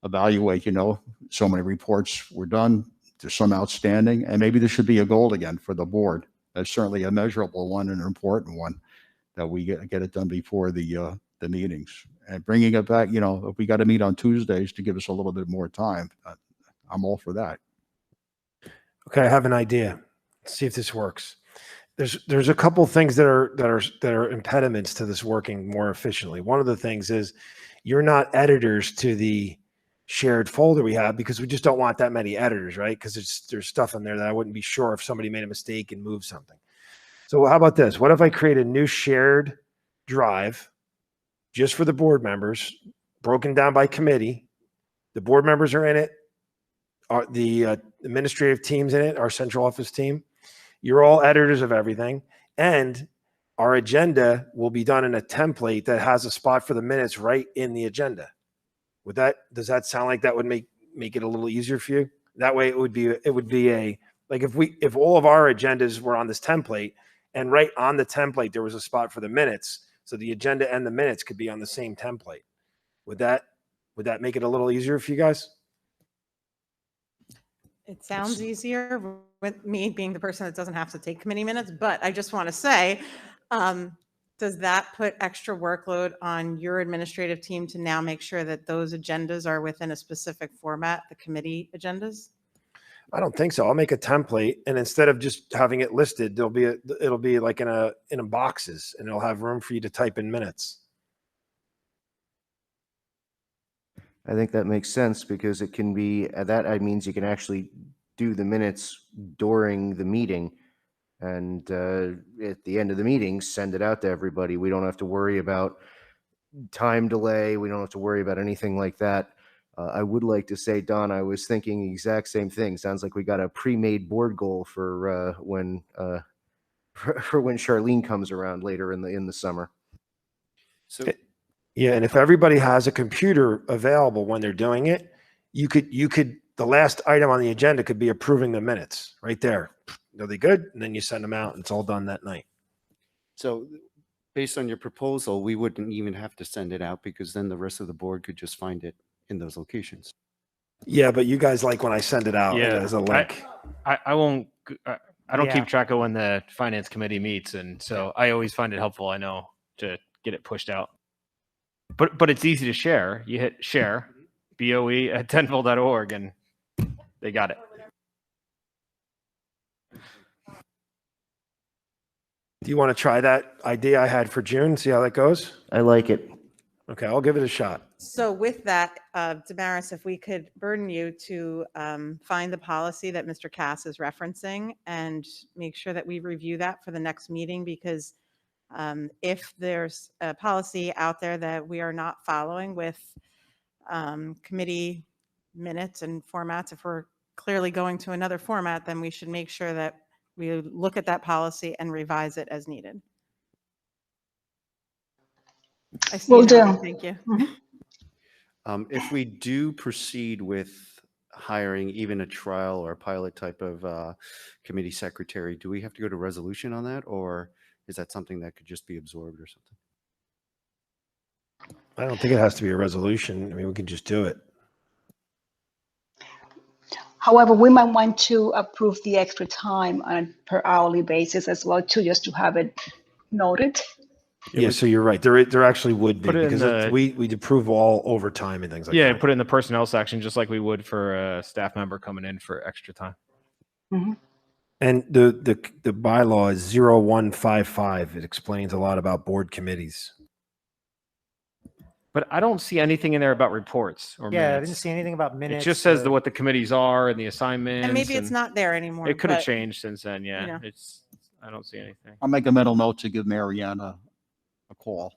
[SPEAKER 7] evaluate, you know, so many reports were done. There's some outstanding, and maybe there should be a goal again for the board. That's certainly a measurable one and an important one, that we get it done before the meetings. And bringing it back, you know, if we got to meet on Tuesdays to give us a little bit more time, I'm all for that.
[SPEAKER 6] Okay, I have an idea. Let's see if this works. There's a couple things that are impediments to this working more efficiently. One of the things is you're not editors to the shared folder we have, because we just don't want that many editors, right? Because there's stuff in there that I wouldn't be sure if somebody made a mistake and moved something. So how about this? What if I create a new shared drive just for the board members, broken down by committee? The board members are in it. The administrative team's in it, our central office team. You're all editors of everything. And our agenda will be done in a template that has a spot for the minutes right in the agenda. Does that sound like that would make it a little easier for you? That way it would be a, like if all of our agendas were on this template, and right on the template there was a spot for the minutes, so the agenda and the minutes could be on the same template. Would that make it a little easier for you guys?
[SPEAKER 1] It sounds easier with me being the person that doesn't have to take committee minutes, but I just want to say, does that put extra workload on your administrative team to now make sure that those agendas are within a specific format, the committee agendas?
[SPEAKER 6] I don't think so. I'll make a template, and instead of just having it listed, it'll be like in boxes, and it'll have room for you to type in minutes.
[SPEAKER 3] I think that makes sense, because it can be, that means you can actually do the minutes during the meeting, and at the end of the meeting, send it out to everybody. We don't have to worry about time delay. We don't have to worry about anything like that. I would like to say, Don, I was thinking the exact same thing. Sounds like we got a pre-made board goal for when Charlene comes around later in the summer.
[SPEAKER 12] So
[SPEAKER 6] Yeah, and if everybody has a computer available when they're doing it, you could the last item on the agenda could be approving the minutes right there. Are they good? And then you send them out, and it's all done that night.
[SPEAKER 12] So based on your proposal, we wouldn't even have to send it out, because then the rest of the board could just find it in those locations.
[SPEAKER 6] Yeah, but you guys like when I send it out as a link.
[SPEAKER 5] I won't. I don't
[SPEAKER 11] Yeah.
[SPEAKER 5] keep track of when the finance committee meets, and so I always find it helpful. I know to get it pushed out. But it's easy to share. You hit share, BOE at denville.org, and they got it.
[SPEAKER 6] Do you want to try that idea I had for June? See how that goes?
[SPEAKER 3] I like it.
[SPEAKER 6] Okay, I'll give it a shot.
[SPEAKER 1] So with that, Damaris, if we could burden you to find the policy that Mr. Cass is referencing and make sure that we review that for the next meeting, because if there's a policy out there that we are not following with committee minutes and formats, if we're clearly going to another format, then we should make sure that we look at that policy and revise it as needed. I see
[SPEAKER 2] Will
[SPEAKER 1] you nodding.
[SPEAKER 2] do.
[SPEAKER 1] Thank you.
[SPEAKER 12] If we do proceed with hiring even a trial or a pilot type of committee secretary, do we have to go to resolution on that, or is that something that could just be absorbed or something?
[SPEAKER 6] I don't think it has to be a resolution. I mean, we can just do it.
[SPEAKER 2] However, we might want to approve the extra time on a per hourly basis as well too, just to have it noted.
[SPEAKER 6] Yeah, so you're right. There actually would be,
[SPEAKER 5] Put it in
[SPEAKER 6] because
[SPEAKER 5] the-
[SPEAKER 6] we'd approve all overtime and things like
[SPEAKER 5] Yeah,
[SPEAKER 6] that.
[SPEAKER 5] put it in the personnel section, just like we would for a staff member coming in for extra time.
[SPEAKER 2] Mhm.
[SPEAKER 6] And the bylaw is 0155. It explains a lot about board committees.
[SPEAKER 5] But I don't see anything in there about reports or
[SPEAKER 11] Yeah, I
[SPEAKER 5] minutes.
[SPEAKER 11] didn't see anything about
[SPEAKER 5] It
[SPEAKER 11] minutes.
[SPEAKER 5] just says what the committees are and the assignments.
[SPEAKER 1] And maybe it's not there anymore.
[SPEAKER 5] It could have
[SPEAKER 1] but,
[SPEAKER 5] changed since then. Yeah,
[SPEAKER 1] you know.
[SPEAKER 5] I don't see anything.
[SPEAKER 7] I'll make a mental note to give Mariana a call.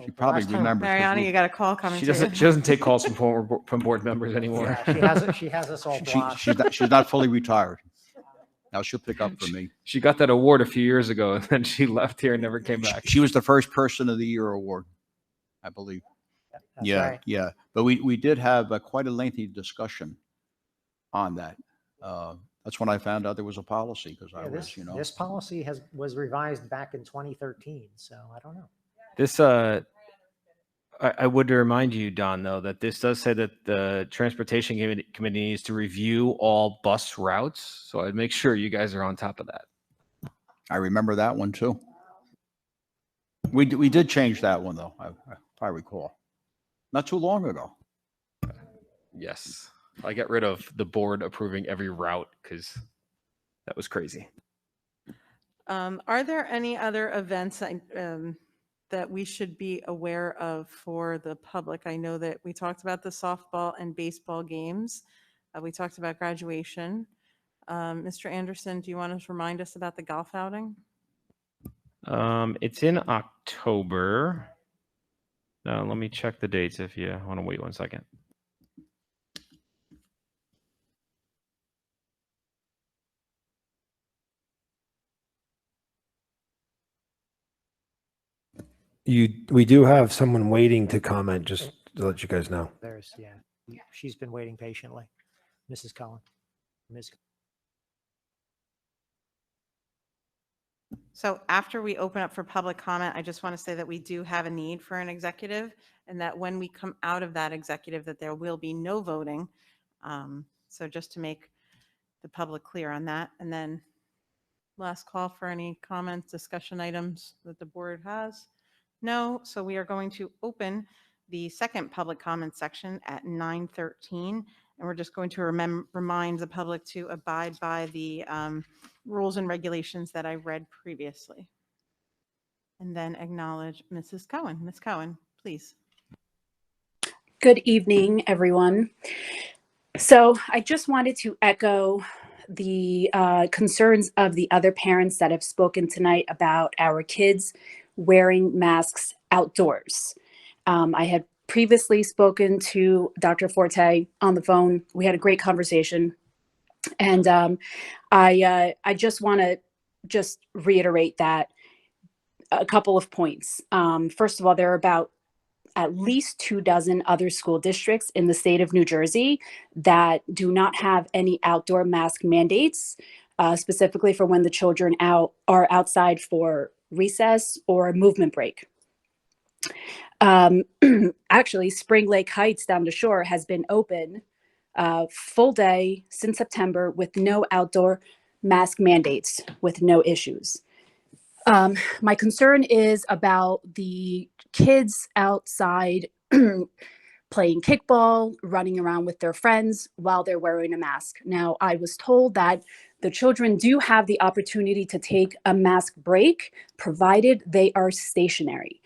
[SPEAKER 7] She probably
[SPEAKER 11] last time-
[SPEAKER 7] remembers. 'cause
[SPEAKER 1] Mariana,
[SPEAKER 7] we-
[SPEAKER 1] you got a call coming
[SPEAKER 5] She
[SPEAKER 1] to
[SPEAKER 5] doesn't.
[SPEAKER 1] you.
[SPEAKER 5] She doesn't take calls from board members anymore.
[SPEAKER 11] Yeah, she has us all blocked.
[SPEAKER 7] she's not fully retired. Now she'll pick up for me.
[SPEAKER 5] She got that award a few years ago, and then she left here and never came back.
[SPEAKER 7] She was the first person of the year award, I believe.
[SPEAKER 11] That's
[SPEAKER 7] Yeah,
[SPEAKER 11] right.
[SPEAKER 7] yeah. But we did have quite a lengthy discussion on that. That's when I found out there was a policy, because I
[SPEAKER 11] Yeah,
[SPEAKER 7] was,
[SPEAKER 11] this policy was revised back in 2013, so I don't know.
[SPEAKER 5] This I would remind you, Don, though, that this does say that the transportation committee needs to review all bus routes. So I'd make sure you guys are on top of that.
[SPEAKER 7] I remember that one too. We did change that one though, if I recall. Not too long ago.
[SPEAKER 5] Yes, I got rid of the board approving every route because that was crazy.
[SPEAKER 1] Are there any other events that we should be aware of for the public? I know that we talked about the softball and baseball games. We talked about graduation. Mr. Anderson, do you want to remind us about the golf outing?
[SPEAKER 5] It's in October. Let me check the dates if you want to wait 1 second.
[SPEAKER 6] We do have someone waiting to comment, just to let you guys know.
[SPEAKER 11] She's been waiting patiently. Mrs. Cohen. Ms.
[SPEAKER 1] So after we open up for public comment, I just want to say that we do have a need for an executive, and that when we come out of that executive, that there will be no voting. So just to make the public clear on that. And then last call for any comments, discussion items that the board has. No, so we are going to open the second public comment section at 9:13. And we're just going to remind the public to abide by the rules and regulations that I read previously. And then acknowledge Mrs. Cohen. Ms. Cohen, please.
[SPEAKER 14] Good evening, everyone. So I just wanted to echo the concerns of the other parents that have spoken tonight about our kids wearing masks outdoors. I had previously spoken to Dr. Forte on the phone. We had a great conversation. And I just want to just reiterate that a couple of points. First of all, there are about at least 24 other school districts in the state of New Jersey that do not have any outdoor mask mandates, specifically for when the children are outside for recess or movement break. Actually, Spring Lake Heights down the shore has been open full day since September with no outdoor mask mandates, with no issues. My concern is about the kids outside playing kickball, running around with their friends while they're wearing a mask. Now, I was told that the children do have the opportunity to take a mask break, provided they are stationary,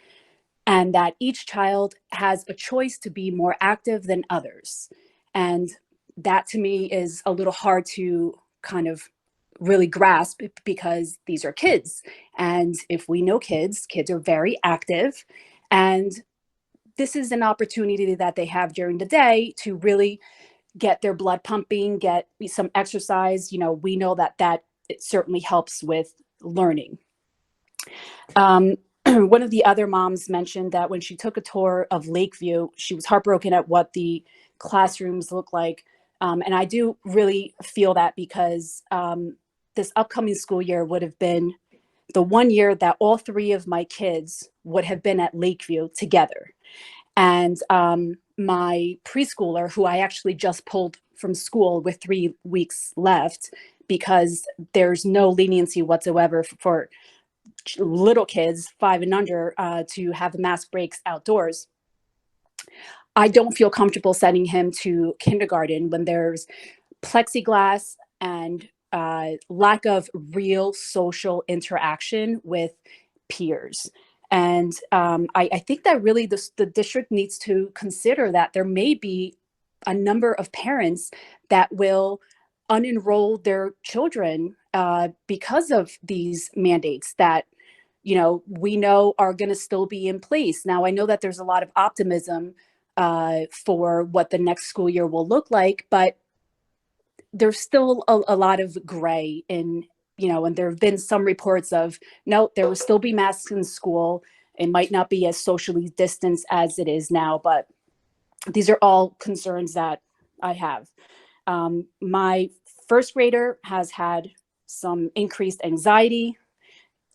[SPEAKER 14] and that each child has a choice to be more active than others. And that to me is a little hard to kind of really grasp, because these are kids. And if we know kids are very active, and this is an opportunity that they have during the day to really get their blood pumping, get some exercise. We know that it certainly helps with learning. One of the other moms mentioned that when she took a tour of Lakeview, she was heartbroken at what the classrooms look like And I do really feel that because this upcoming school year would have been the one year that all three of my kids would have been at Lakeview together. And my preschooler, who I actually just pulled from school with 3 weeks left, because there's no leniency whatsoever for little kids 5 and under to have mask breaks outdoors. I don't feel comfortable sending him to kindergarten when there's plexiglass and lack of real social interaction with peers. And I think that really the district needs to consider that there may be a number of parents that will unenroll their children because of these mandates that we know are going to still be in place. Now, I know that there's a lot of optimism for what the next school year will look like, but there's still a lot of gray in, and there have been some reports of, no, there will still be masks in school. It might not be as socially distanced as it is now, but these are all concerns that I have. My first grader has had some increased anxiety,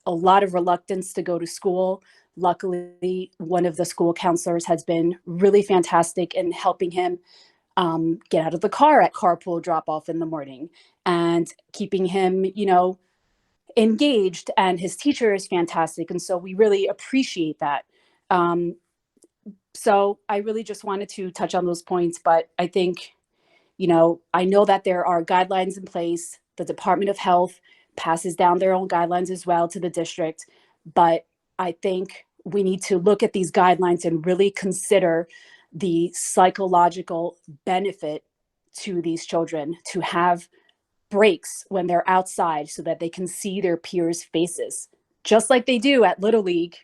[SPEAKER 14] a lot of reluctance to go to school. Luckily, one of the school counselors has been really fantastic in helping him get out of the car at carpool drop off in the morning and keeping him, engaged. And his teacher is fantastic. And so we really appreciate that. So I really just wanted to touch on those points, but I think, I know that there are guidelines in place. The Department of Health passes down their own guidelines as well to the district. But I think we need to look at these guidelines and really consider the psychological benefit to these children to have breaks when they're outside so that they can see their peers' faces, just like they do at Little League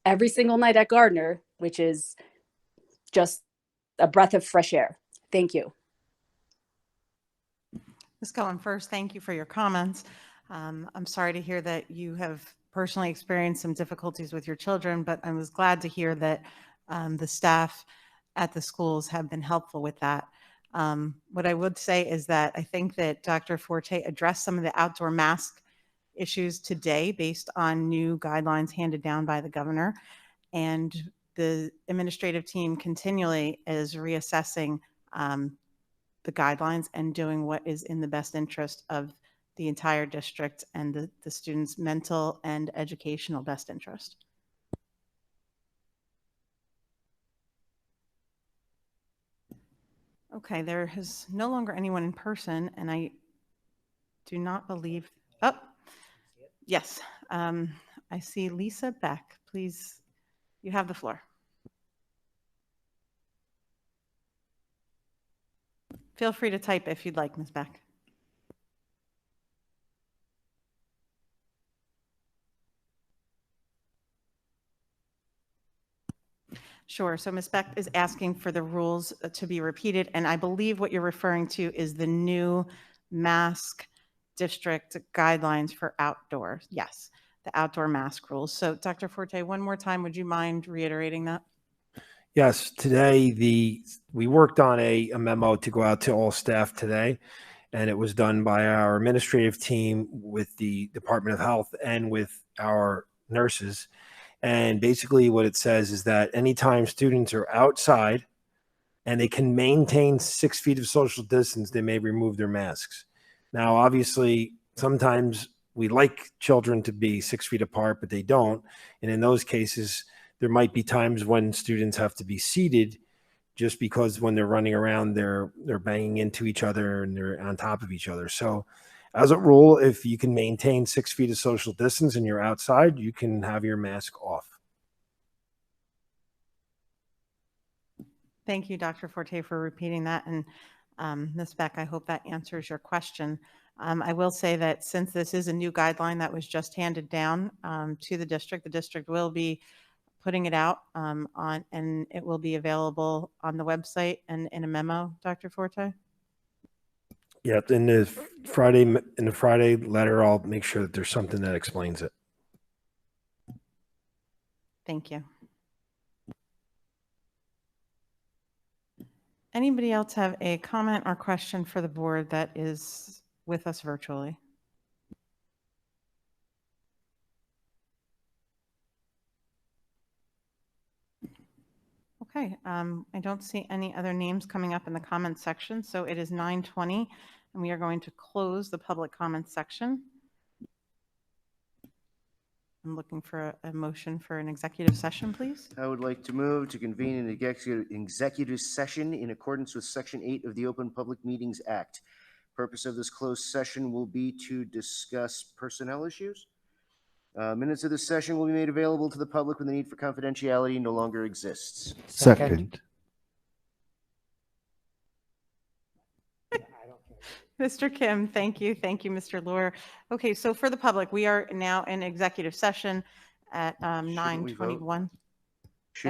[SPEAKER 14] every single night at Gardner, which is just a breath of fresh air. Thank you.
[SPEAKER 1] Ms. Cohen, first, thank you for your comments. I'm sorry to hear that you have personally experienced some difficulties with your children, but I was glad to hear that the staff at the schools have been helpful with that. What I would say is that I think that Dr. Forte addressed some of the outdoor mask issues today based on new guidelines handed down by the governor. And the administrative team continually is reassessing the guidelines and doing what is in the best interest of the entire district and the students' mental and educational best interest. Okay, there is no longer anyone in person, and I do not believe, oh, yes, I see Lisa Beck. Please, you have the floor. Feel free to type if you'd like, Ms. Beck. Sure. So Ms. Beck is asking for the rules to be repeated, and I believe what you're referring to is the new mask district guidelines for outdoors. Yes, the outdoor mask rules. So Dr. Forte, one more time, would you mind reiterating that?
[SPEAKER 6] Yes, today we worked on a memo to go out to all staff today, and it was done by our administrative team with the Department of Health and with our nurses. And basically what it says is that anytime students are outside and they can maintain 6 feet of social distance, they may remove their masks. Now, obviously, sometimes we like children to be 6 feet apart, but they don't. And in those cases, there might be times when students have to be seated just because when they're running around, they're banging into each other and they're on top of each other. So as a rule, if you can maintain 6 feet of social distance and you're outside, you can have your mask off.
[SPEAKER 1] Thank you, Dr. Forte, for repeating that. And Ms. Beck, I hope that answers your question. I will say that since this is a new guideline that was just handed down to the district will be putting it out and it will be available on the website and in a memo, Dr. Forte?
[SPEAKER 6] Yeah, in the Friday letter, I'll make sure that there's something that explains it.
[SPEAKER 1] Thank you. Anybody else have a comment or question for the board that is with us virtually? Okay, I don't see any other names coming up in the comments section, so it is 9:20, and we are going to close the public comments section. I'm looking for a motion for an executive session, please.
[SPEAKER 3] I would like to move to convene an executive session in accordance with Section 8 of the Open Public Meetings Act. Purpose of this closed session will be to discuss personnel issues. Minutes of this session will be made available to the public when the need for confidentiality no longer exists.
[SPEAKER 11] Second.
[SPEAKER 1] Mr. Kim, thank you. Thank you, Mr. Lohr. Okay, so for the public, we are now in executive session at
[SPEAKER 3] Shouldn't we vote?
[SPEAKER 1] 9:21.